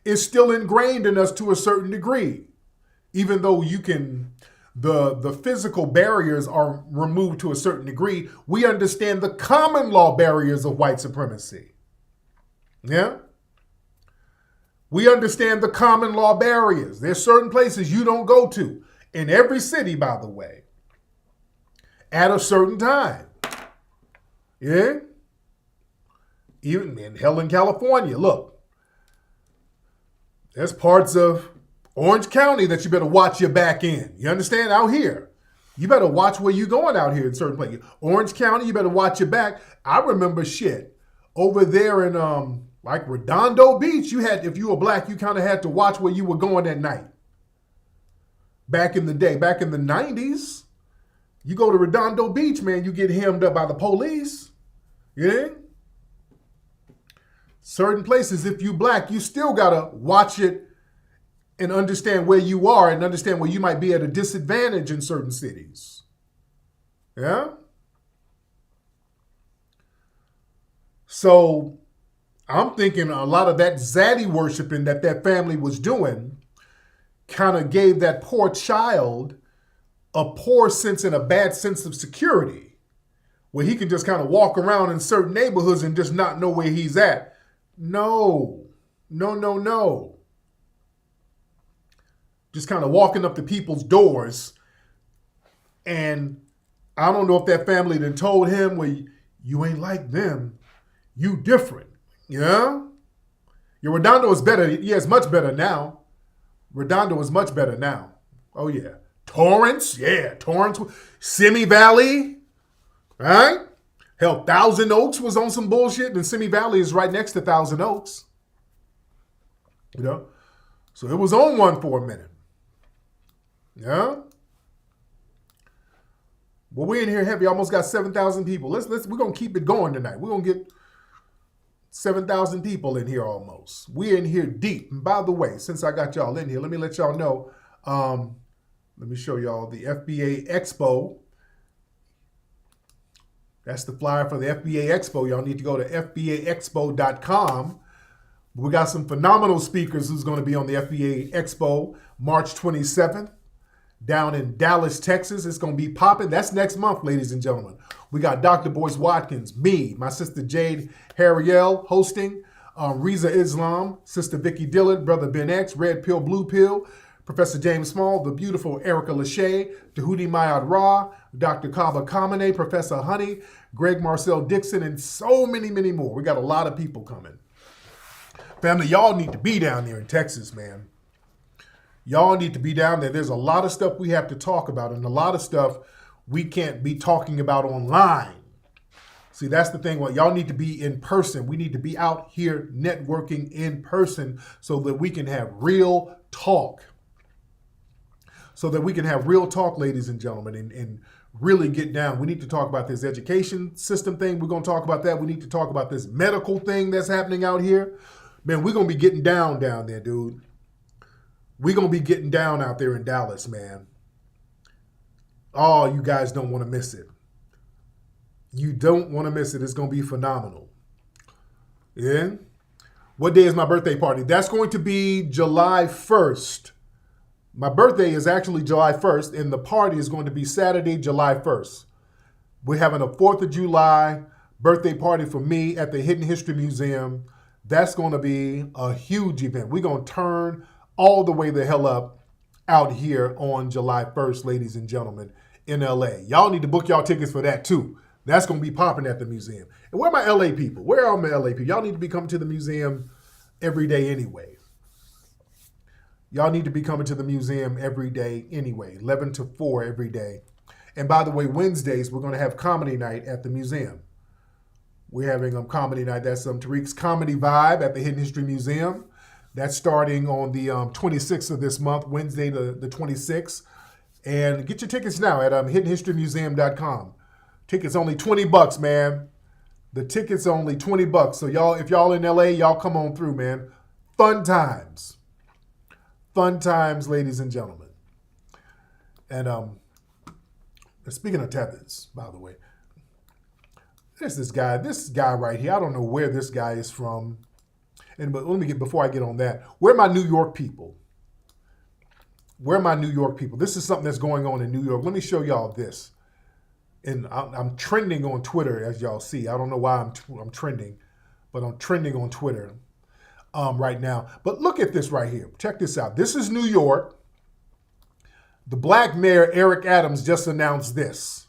[SPEAKER 2] is still ingrained in us to a certain degree. Even though the physical barriers are removed to a certain degree, we understand the common law barriers of white supremacy. Yeah? We understand the common law barriers. There's certain places you don't go to in every city, by the way, at a certain time. Yeah? Even in Helen, California, look, there's parts of Orange County that you better watch your back in. You understand? Out here, you better watch where you're going out here in certain places. Orange County, you better watch your back. I remember shit over there in like Redondo Beach, if you were black, you kind of had to watch where you were going at night. Back in the day, back in the 90s, you go to Redondo Beach, man, you get hemmed up by the police. Yeah? Certain places, if you black, you still gotta watch it and understand where you are and understand where you might be at a disadvantage in certain cities. Yeah? So I'm thinking a lot of that zaddy worshiping that family was doing kind of gave that poor child a poor sense and a bad sense of security, where he can just kind of walk around in certain neighborhoods and just not know where he's at. No. Just kind of walking up to people's doors, and I don't know if that family then told him, well, you ain't like them, you different. Yeah? Your Redondo is better. Yeah, it's much better now. Redondo is much better now. Oh, yeah. Torrance. Yeah, Torrance. Simi Valley. Right? Hell, Thousand Oaks was on some bullshit, and Simi Valley is right next to Thousand Oaks. You know? So it was on one for a minute. Yeah? Well, we're in here heavy. Almost got 7,000 people. We're going to keep it going tonight. We're going to get 7,000 people in here almost. We're in here deep. And by the way, since I got y'all in here, let me let y'all know. Let me show y'all the FBA Expo. That's the flyer for the FBA Expo. Y'all need to go to FBAexpo.com. We got some phenomenal speakers who's going to be on the FBA Expo March 27th down in Dallas, Texas. It's going to be popping. That's next month, ladies and gentlemen. We got Dr. Boyce Watkins, me, my sister Jade Harriel hosting, Riza Islam, Sister Vicky Dillard, Brother Ben X, Red Pill, Blue Pill, Professor James Small, the beautiful Erica Lachey, Tahuti Mayad Ra, Dr. Kaba Kamene, Professor Honey, Greg Marcel Dixon, and so many, many more. We got a lot of people coming. Family, y'all need to be down there in Texas, man. Y'all need to be down there. There's a lot of stuff we have to talk about, and a lot of stuff we can't be talking about online. See, that's the thing. Well, y'all need to be in person. We need to be out here networking in person so that we can have real talk. Ladies and gentlemen, and really get down. We need to talk about this education system thing. We're going to talk about that. We need to talk about this medical thing that's happening out here. Man, we're going to be getting down there, dude. We're going to be getting down out there in Dallas, man. Oh, you guys don't want to miss it. You don't want to miss it. It's going to be phenomenal. Yeah? What day is my birthday party? That's going to be July 1st. My birthday is actually July 1st, and the party is going to be Saturday, July 1st. We're having a 4th of July birthday party for me at the Hidden History Museum. That's going to be a huge event. We're going to turn all the way the hell up out here on July 1st, ladies and gentlemen, in LA. Y'all need to book y'all tickets for that too. That's going to be popping at the museum. And where are my LA people? Where are my LA people? Y'all need to be coming to the museum every day anyway. Y'all need to be coming to the museum every day anyway, 11 to 4 every day. And by the way, Wednesdays, we're going to have comedy night at the museum. We're having a comedy night. That's Tariq's Comedy Vibe at the Hidden History Museum. That's starting on the 26th of this month, Wednesday the 26th. And get your tickets now at hiddenhistorymuseum.com. Tickets only $20, man. The tickets are only $20. So y'all, if y'all in LA, y'all come on through, man. Fun times. Fun times, ladies and gentlemen. And speaking of tethers, by the way, there's this guy right here. I don't know where this guy is from. But let me before I get on that, where are my New York people? Where are my New York people? This is something that's going on in New York. Let me show y'all this. And I'm trending on Twitter, as y'all see. I don't know why I'm trending, but I'm trending on Twitter right now. But look at this right here. Check this out. This is New York. The black mayor, Eric Adams, just announced this.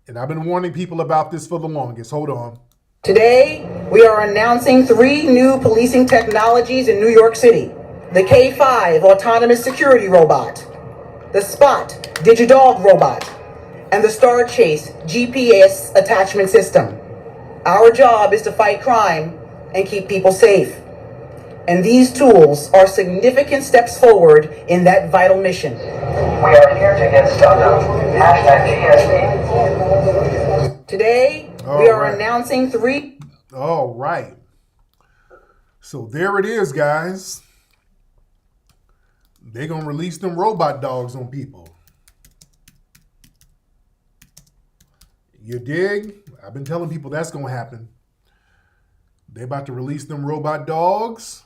[SPEAKER 2] And I've been warning people about this for the longest. Hold on.
[SPEAKER 9] Today, we are announcing 3 new policing technologies in New York City. The K5 autonomous security robot, the Spot DigiDog robot, and the Star Chase GPS attachment system. Our job is to fight crime and keep people safe. And these tools are significant steps forward in that vital mission.
[SPEAKER 10] We are here to get started. #GSP.
[SPEAKER 9] Today, we are announcing 3.
[SPEAKER 2] All right. So there it is, guys. They're going to release them robot dogs on people. You dig? I've been telling people that's going to happen. They're about to release them robot dogs.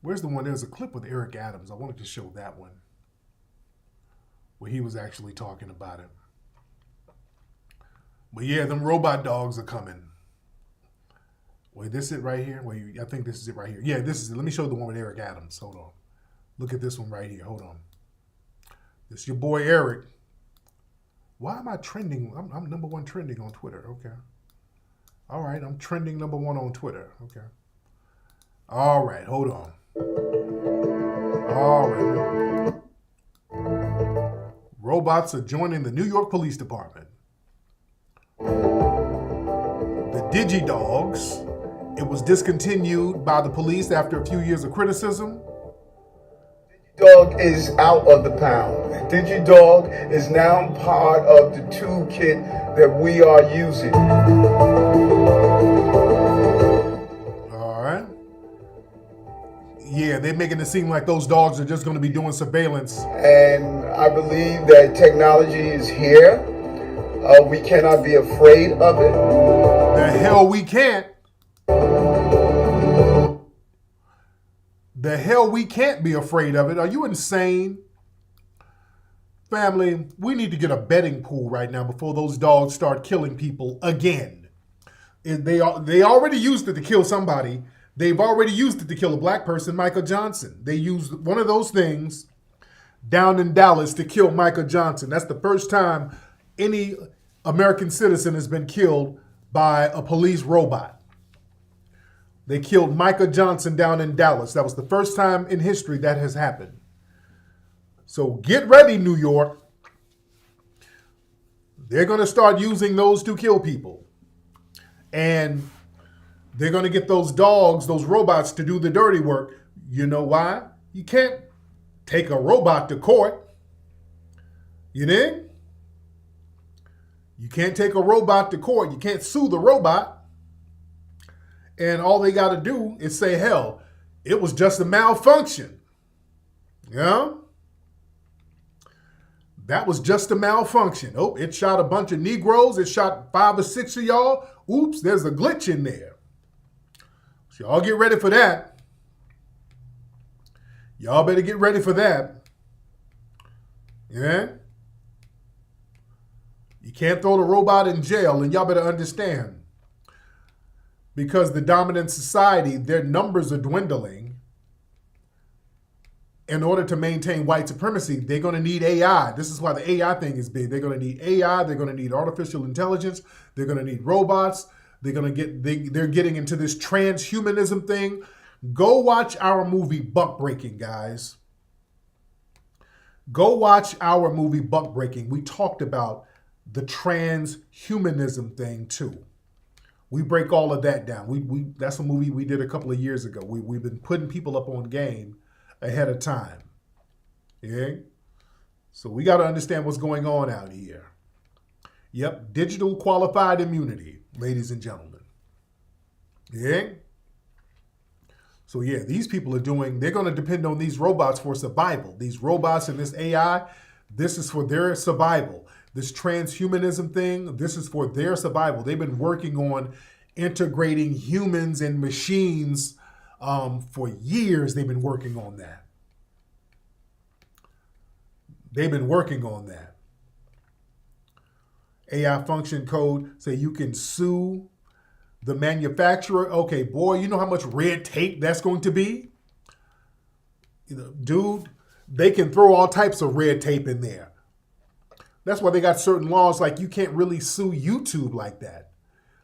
[SPEAKER 2] Where's the one? There's a clip with Eric Adams. I wanted to show that one, where he was actually talking about it. But yeah, them robot dogs are coming. Wait, this is it right here? Wait, I think this is it right here. Yeah, this is it. Let me show the one with Eric Adams. Hold on. Look at this one right here. Hold on. This is your boy Eric. Why am I trending? I'm number 1 trending on Twitter. Okay. All right, I'm trending number 1 on Twitter. Okay. All right, hold on. All right. Robots are joining the New York Police Department. The DigiDogs. It was discontinued by the police after a few years of criticism.
[SPEAKER 7] DigiDog is out of the pound. DigiDog is now part of the toolkit that we are using.
[SPEAKER 2] All right. Yeah, they're making it seem like those dogs are just going to be doing surveillance.
[SPEAKER 7] And I believe that technology is here. We cannot be afraid of it.
[SPEAKER 2] The hell we can't. The hell we can't be afraid of it. Are you insane? Family, we need to get a betting pool right now before those dogs start killing people again. They already used it to kill somebody. They've already used it to kill a black person, Michael Johnson. They used one of those things down in Dallas to kill Michael Johnson. That's the first time any American citizen has been killed by a police robot. They killed Michael Johnson down in Dallas. That was the first time in history that has happened. So get ready, New York. They're going to start using those to kill people. And they're going to get those dogs, those robots, to do the dirty work. You know why? You can't take a robot to court. You dig? You can't take a robot to court. You can't sue the robot. And all they got to do is say, hell, it was just a malfunction. Yeah? That was just a malfunction. Oh, it shot a bunch of Negroes. It shot 5 or 6 of y'all. Oops, there's a glitch in there. So y'all get ready for that. Y'all better get ready for that. Yeah? You can't throw the robot in jail, and y'all better understand. Because the dominant society, their numbers are dwindling. In order to maintain white supremacy, they're going to need AI. This is why the AI thing is big. They're going to need AI. They're going to need artificial intelligence. They're going to need robots. They're getting into this transhumanism thing. Go watch our movie Buck Breaking, guys. Go watch our movie Buck Breaking. We talked about the transhumanism thing too. We break all of that down. That's a movie we did a couple of years ago. We've been putting people up on game ahead of time. Yeah? So we got to understand what's going on out here. Yep, digital qualified immunity. ladies and gentlemen. Yeah? So yeah, these people they're going to depend on these robots for survival. These robots and this AI, this is for their survival. This transhumanism thing, this is for their survival. They've been working on integrating humans and machines for years. They've been working on that. They've been working on that. AI function code say you can sue the manufacturer. Okay, boy, you know how much red tape that's going to be? Dude, they can throw all types of red tape in there. That's why they got certain laws, like you can't really sue YouTube like that.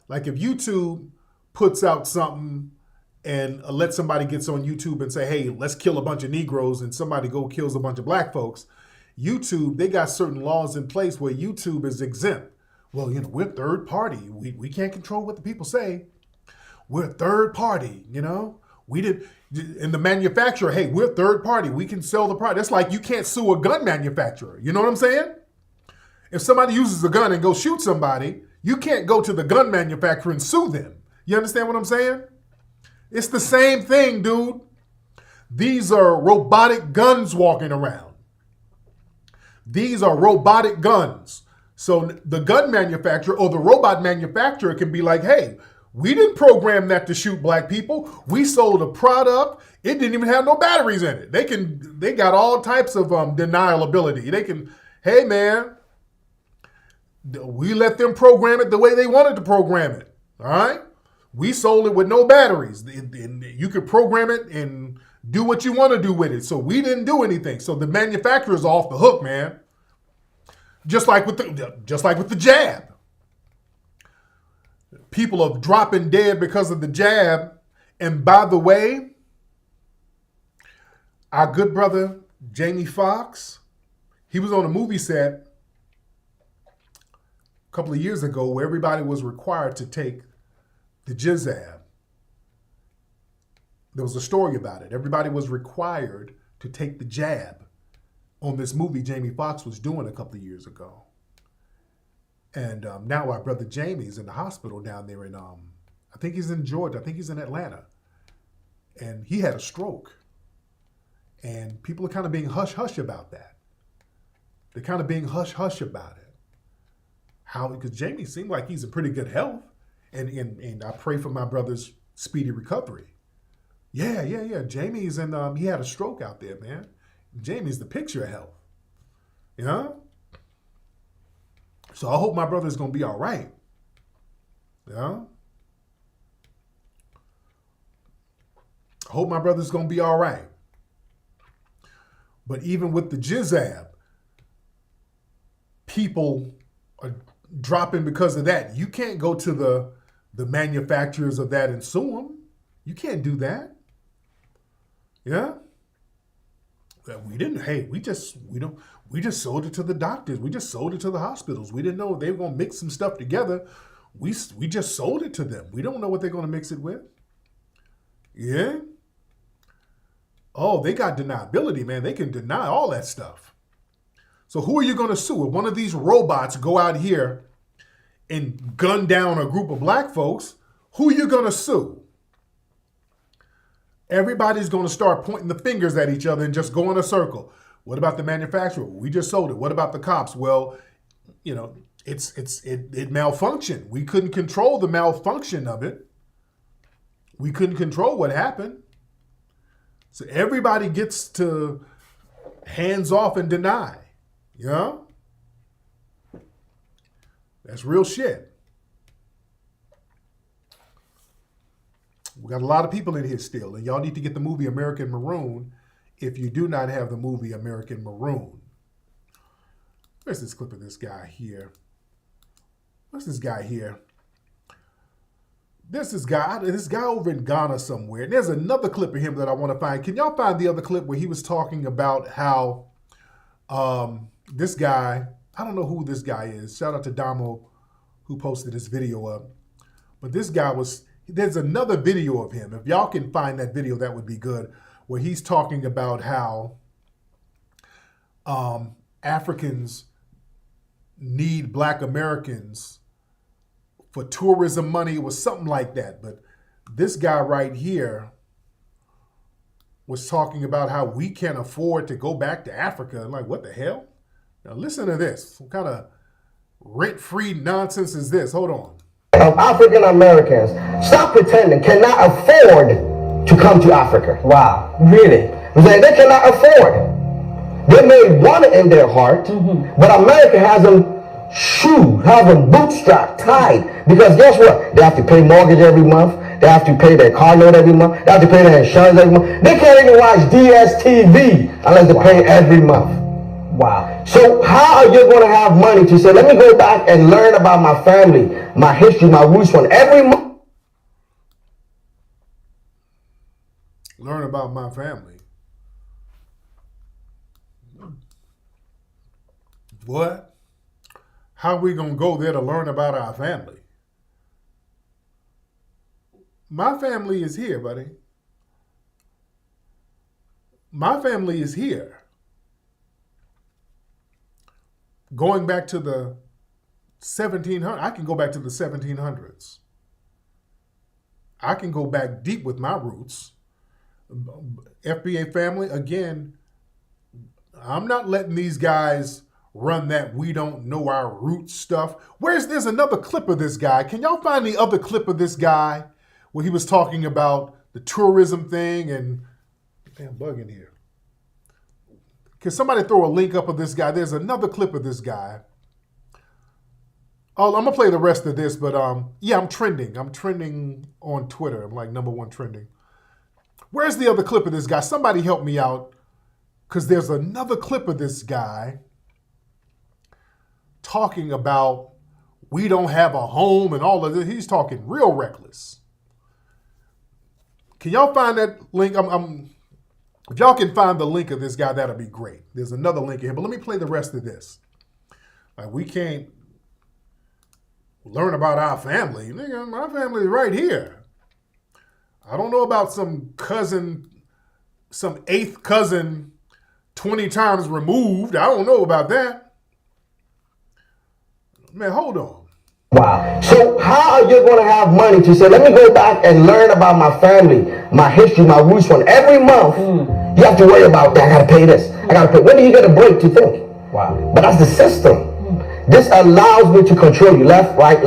[SPEAKER 2] Like if YouTube puts out something and let somebody gets on YouTube and say, hey, let's kill a bunch of Negroes, and somebody kills a bunch of black folks, YouTube, they got certain laws in place where YouTube is exempt. Well, we're third party. We can't control what the people say. We're third party, We did, and the manufacturer, hey, we're third party. We can sell the product. That's like you can't sue a gun manufacturer. You know what I'm saying? If somebody uses a gun and go shoot somebody, you can't go to the gun manufacturer and sue them. You understand what I'm saying? It's the same thing, dude. These are robotic guns walking around. These are robotic guns. So the gun manufacturer or the robot manufacturer can be like, hey, we didn't program that to shoot black people. We sold a product. It didn't even have no batteries in it. They got all types of deniability. They can, hey man, we let them program it the way they wanted to program it. All right? We sold it with no batteries. And you could program it and do what you want to do with it. So we didn't do anything. So the manufacturer's off the hook, man. Just like with the jab. People are dropping dead because of the jab. And by the way, our good brother, Jamie Foxx, he was on a movie set a couple of years ago where everybody was required to take the jab. There was a story about it. Everybody was required to take the jab on this movie Jamie Foxx was doing a couple of years ago. And now our brother Jamie's in the hospital down there in, I think he's in Georgia. I think he's in Atlanta. And he had a stroke. And people are kind of being hush-hush about that. They're kind of being hush-hush about it. Because Jamie seemed like he's in pretty good health. And I pray for my brother's speedy recovery. Yeah. Jamie's in, he had a stroke out there, man. Jamie's the picture of health. So I hope my brother's going to be all right. I hope my brother's going to be all right. But even with the jizab, people are dropping because of that. You can't go to the manufacturers of that and sue them. You can't do that. Yeah? We just sold it to the doctors. We just sold it to the hospitals. We didn't know they were going to mix some stuff together. We just sold it to them. We don't know what they're going to mix it with. Yeah? Oh, they got deniability, man. They can deny all that stuff. So who are you going to sue? If one of these robots go out here and gun down a group of black folks, who are you going to sue? Everybody's going to start pointing the fingers at each other and just go in a circle. What about the manufacturer? We just sold it. What about the cops? Well, it malfunctioned. We couldn't control the malfunction of it. We couldn't control what happened. So everybody gets to hands off and deny. That's real shit. We got a lot of people in here still, and y'all need to get the movie American Maroon if you do not have the movie American Maroon. Where's this clip of this guy here? What's this guy here? This guy over in Ghana somewhere. And there's another clip of him that I want to find. Can y'all find the other clip where he was talking about how this guy, I don't know who this guy is. Shout out to Damo who posted this video up. But this guy there's another video of him. If y'all can find that video, that would be good, where he's talking about how Africans need Black Americans for tourism money. It was something like that. But this guy right here was talking about how we can't afford to go back to Africa. I'm like, what the hell? Now listen to this. What kind of rent-free nonsense is this? Hold on.
[SPEAKER 11] Of African Americans, stop pretending, cannot afford to come to Africa. Wow, really? They cannot afford. They may want it in their heart, but America has them shoed, have them bootstrapped, tied. Because guess what? They have to pay mortgage every month. They have to pay their car note every month. They have to pay their insurance every month. They can't even watch DSTV unless they pay every month. Wow. So how are you going to have money to say, let me go back and learn about my family, my history, my roots from every month?
[SPEAKER 2] Learn about my family. What? How are we going to go there to learn about our family? My family is here, buddy. My family is here. Going back to the 1700s, I can go back to the 1700s. I can go back deep with my roots. FBA family, again, I'm not letting these guys run that we don't know our roots stuff. There's another clip of this guy. Can y'all find the other clip of this guy where he was talking about the tourism thing and damn bug in here? Can somebody throw a link up of this guy? There's another clip of this guy. Oh, I'm gonna play the rest of this, but yeah, I'm trending. I'm trending on Twitter. I'm like #1 trending. Where's the other clip of this guy? Somebody help me out, because there's another clip of this guy talking about we don't have a home and all of this. He's talking real reckless. Can y'all find that link? If y'all can find the link of this guy, that'll be great. There's another link here, but let me play the rest of this. Like, we can't learn about our family. Nigga, my family is right here. I don't know about some cousin, some eighth cousin 20 times removed. I don't know about that. Man, hold on.
[SPEAKER 11] Wow. So how are you going to have money to say, let me go back and learn about my family, my history, my roots from every month? You have to worry about that. I got to pay this. I got to pay. When do you get a break to think? Wow. But that's the system. This allows me to control you left, right,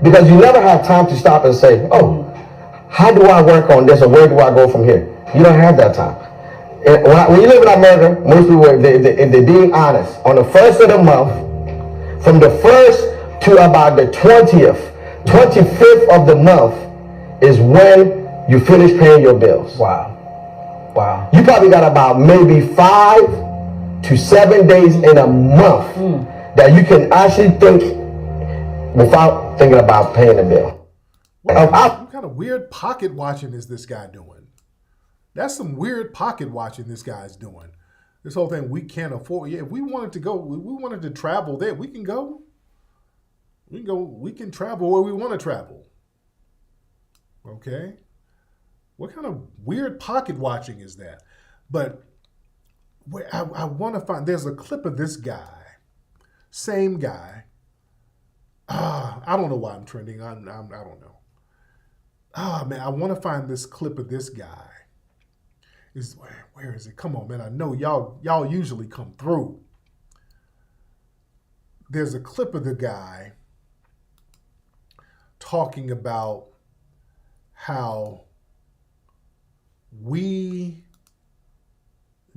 [SPEAKER 11] because you never have time to stop and say, oh, how do I work on this, or where do I go from here? You don't have that time. When you live in America, most people, if they're being honest, on the first of the month, from the first to about the 20th, 25th of the month is when you finish paying your bills. Wow. Wow. You probably got about maybe 5 to 7 days in a month that you can actually think without thinking about paying the bill.
[SPEAKER 2] What kind of weird pocket watching is this guy doing? That's some weird pocket watching this guy's doing. This whole thing, we can't afford. Yeah, if we wanted to go, we wanted to travel there, we can go. We can travel where we want to travel. Okay? What kind of weird pocket watching is that? But I want to find, there's a clip of this guy, same guy. I don't know why I'm trending. I don't know. Man, I want to find this clip of this guy. Where is it? Come on, man. I know y'all usually come through. There's a clip of the guy talking about how we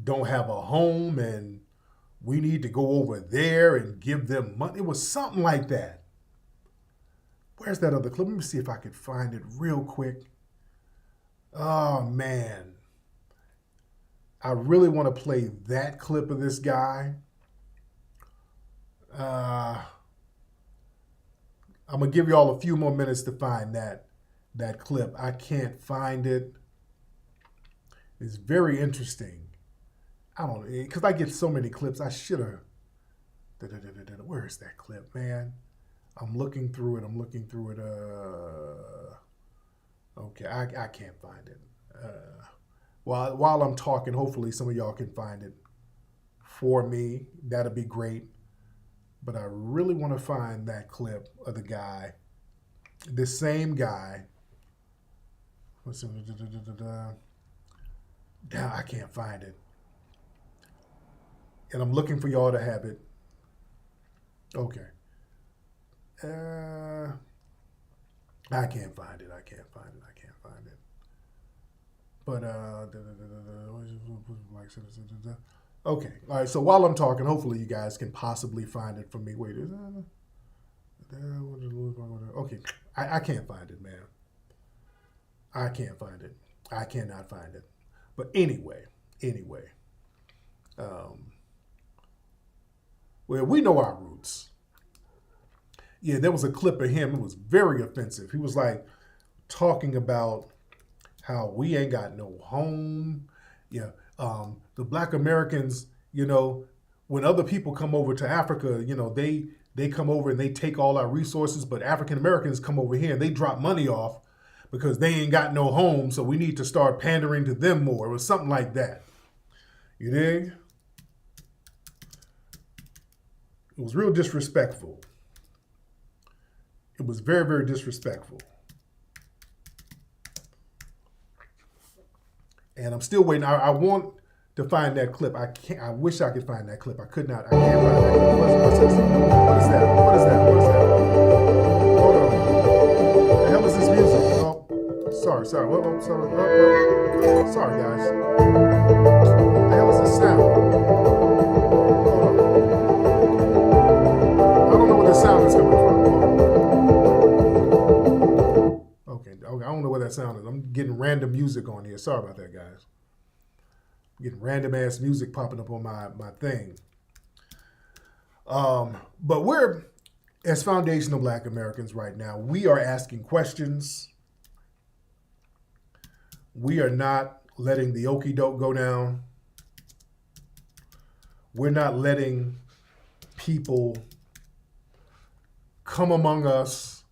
[SPEAKER 2] don't have a home and we need to go over there and give them money. It was something like that. Where's that other clip? Let me see if I can find it real quick. Oh, man. I really want to play that clip of this guy. I'm going to give you all a few more minutes to find that clip. I can't find it. It's very interesting. I don't know, because I get so many clips. I should have. Where is that clip, man? I'm looking through it. Okay, I can't find it. While I'm talking, hopefully some of y'all can find it for me. That'd be great. But I really want to find that clip of the guy this same guy. Now I can't find it. And I'm looking for y'all to have it. Okay. I can't find it. But, okay. All right. So while I'm talking, hopefully you guys can possibly find it for me. Wait, is that? Okay. I can't find it, man. I can't find it. I cannot find it. But anyway. Well, we know our roots. Yeah, there was a clip of him. It was very offensive. He was like talking about how we ain't got no home. Yeah, the Black Americans, when other people come over to Africa, they come over and they take all our resources, but African Americans come over here and they drop money off because they ain't got no home, so we need to start pandering to them more. It was something like that. You dig? It was real disrespectful. It was very, very disrespectful. And I'm still waiting. I want to find that clip. I wish I could find that clip. I could not. I can't find that clip. What's this? What is that? Hold on. What the hell is this music? Oh, sorry. Sorry, guys. What the hell is this sound? Hold on. I don't know where the sound is coming from. Okay. I don't know where that sound is. I'm getting random music on here. Sorry about that, guys. I'm getting random ass music popping up on my thing. But we're, as foundational Black Americans right now, we are asking questions. We are not letting the okie doke go down. We're not letting people come among us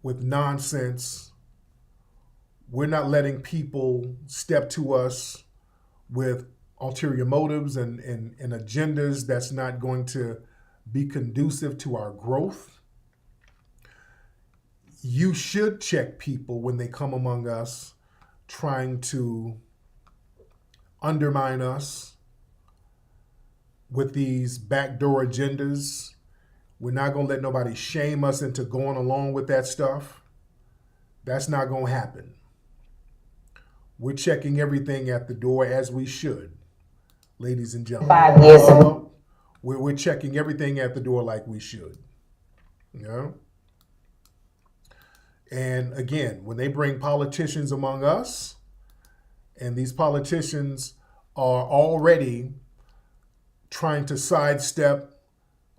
[SPEAKER 2] with nonsense. We're not letting people step to us with ulterior motives and agendas that's not going to be conducive to our growth. You should check people when they come among us trying to undermine us with these backdoor agendas. We're not going to let nobody shame us into going along with that stuff. That's not going to happen. We're checking everything at the door as we should, ladies and gentlemen.
[SPEAKER 4] 5 years ago.
[SPEAKER 2] We're checking everything at the door like we should. And again, when they bring politicians among us, and these politicians are already trying to sidestep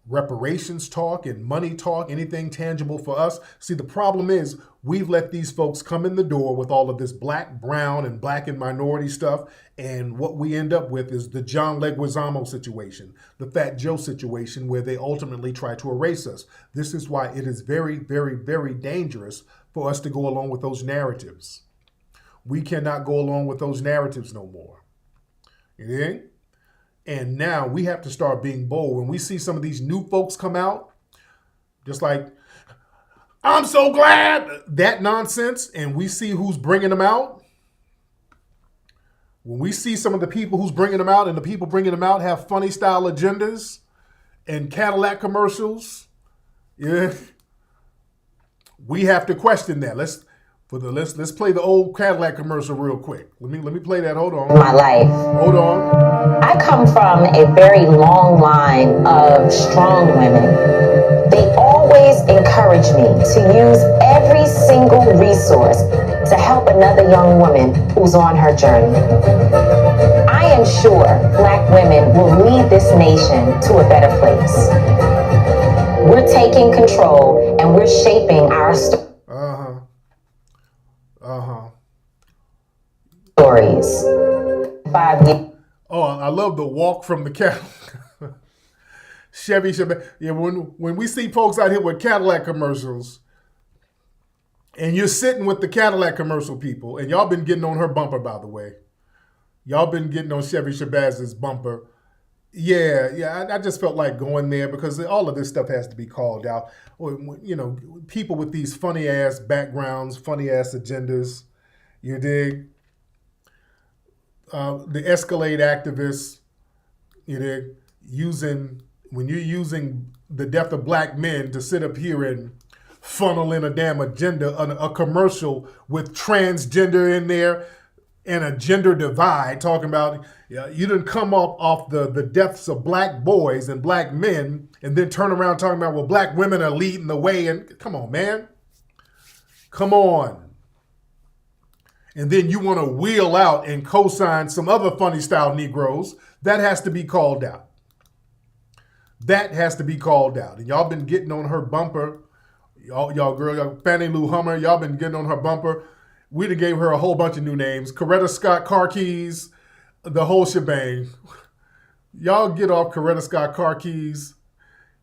[SPEAKER 2] reparations talk and money talk, anything tangible for us. See, the problem is we've let these folks come in the door with all of this black, brown, and black and minority stuff. And what we end up with is the John Leguizamo situation, the Fat Joe situation, where they ultimately try to erase us. This is why it is very, very, very dangerous for us to go along with those narratives. We cannot go along with those narratives no more. You think? And now we have to start being bold. When we see some of these new folks come out, just like, I'm so glad, that nonsense, and we see who's bringing them out. When we see some of the people who's bringing them out, and the people bringing them out have funny style agendas and Cadillac commercials, yeah, we have to question that. Let's play the old Cadillac commercial real quick. Let me play that. Hold on.
[SPEAKER 4] My life.
[SPEAKER 2] Hold on.
[SPEAKER 4] I come from a very long line of strong women. They always encourage me to use every single resource to help another young woman who's on her journey. I am sure Black women will lead this nation to a better place. We're taking control and we're shaping our stories.
[SPEAKER 2] Oh, I love the walk from the Cadillac. Chevy. Yeah, when we see folks out here with Cadillac commercials, and you're sitting with the Cadillac commercial people, and y'all been getting on her bumper, by the way. Y'all been getting on Chevy Shabazz's bumper. Yeah. I just felt like going there because all of this stuff has to be called out. People with these funny ass backgrounds, funny ass agendas. You dig? The Escalade activists. You dig? When you're using the death of black men to sit up here and funnel in a damn agenda, a commercial with transgender in there and a gender divide, talking about you didn't come off the deaths of black boys and black men and then turn around talking about, well, black women are leading the way. And come on, man. Come on. And then you want to wheel out and co-sign some other funny style Negroes. That has to be called out. That has to be called out. And y'all been getting on her bumper. Y'all Fannie Lou Hummer, y'all been getting on her bumper. We done gave her a whole bunch of new names. Coretta Scott Car Keys, the whole shebang. Y'all get off Coretta Scott Car Keys.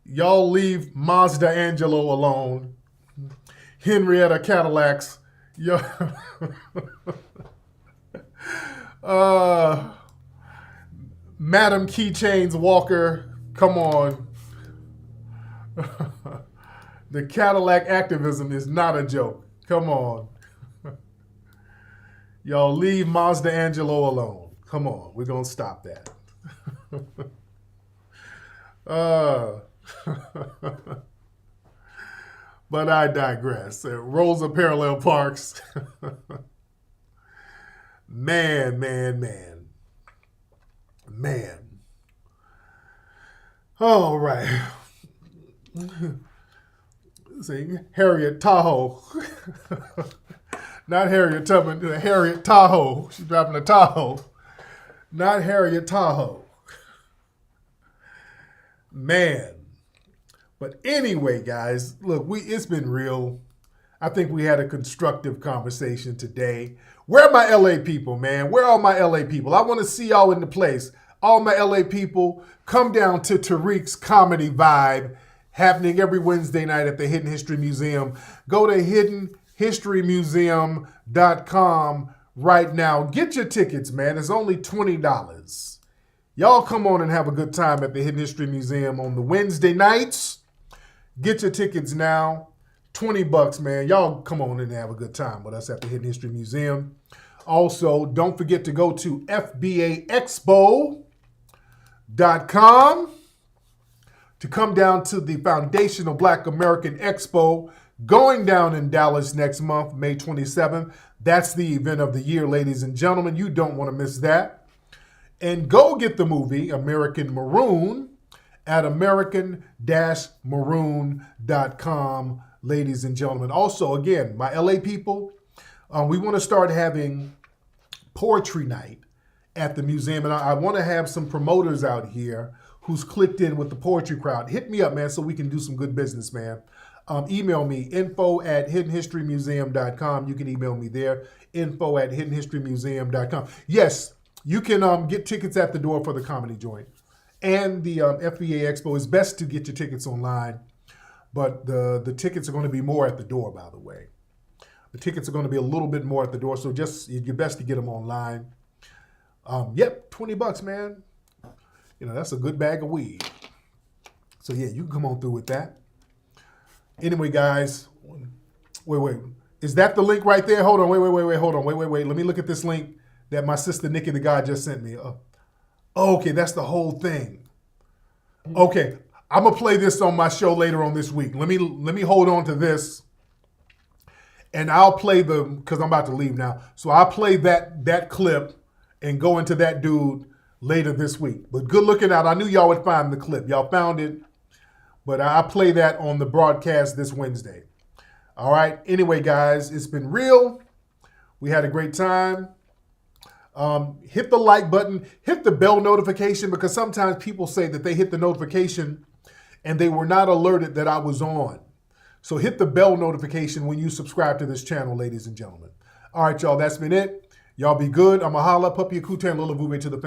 [SPEAKER 2] Y'all leave Mazda Angelo alone. Henrietta Cadillacs. Madam Keychains Walker. Come on. The Cadillac activism is not a joke. Come on. Y'all leave Mazda Angelo alone. Come on. We're going to stop that. But I digress. Rosa Parallel Parks. Man. All right. See, Harriet Tahoe. Not Harriet Tubman, Harriet Tahoe. She's driving a Tahoe. Not Harriet Tahoe. Man. But anyway, guys, look, it's been real. I think we had a constructive conversation today. Where are my LA people, man? Where are my LA people? I want to see y'all in the place. All my LA people, come down to Tariq's Comedy Vibe, happening every Wednesday night at the Hidden History Museum. Go to hiddenhistorymuseum.com right now. Get your tickets, man. It's only $20. Y'all come on and have a good time at the Hidden History Museum on the Wednesday nights. Get your tickets now. $20, man. Y'all come on and have a good time with us at the Hidden History Museum. Also, don't forget to go to FBAExpo.com to come down to the Foundational Black American Expo going down in Dallas next month, May 27th. That's the event of the year, ladies and gentlemen. You don't want to miss that. And go get the movie American Maroon at american-maroon.com, ladies and gentlemen. Also, again, my LA people, we want to start having poetry night at the museum. And I want to have some promoters out here who's clicked in with the poetry crowd. Hit me up, man, so we can do some good business, man. Email me, info@hiddenhistorymuseum.com. You can email me there, info@hiddenhistorymuseum.com. Yes, you can get tickets at the door for the comedy joint. And the FBA Expo. Is best to get your tickets online, but the tickets are going to be more at the door, by the way. The tickets are going to be a little bit more at the door, so just you're best to get them online. Yep, $20, man. That's a good bag of weed. So yeah, you can come on through with that. Anyway, guys, wait. Is that the link right there? Hold on, wait, hold on, wait. Let me look at this link that my sister Nikki the God just sent me. Okay, that's the whole thing. Okay, I'm gonna play this on my show later on this week. Let me hold on to this, and I'll play because I'm about to leave now. So I'll play that clip and go into that dude later this week. But good looking out. I knew y'all would find the clip. Y'all found it, but I'll play that on the broadcast this Wednesday. All right. Anyway, guys, it's been real. We had a great time. Hit the like button, hit the bell notification, because sometimes people say that they hit the notification and they were not alerted that I was on. So hit the bell notification when you subscribe to this channel, ladies and gentlemen. All right, y'all, that's been it. Y'all be good. I'm a holla, puppy, a kutan, lula vube to the family.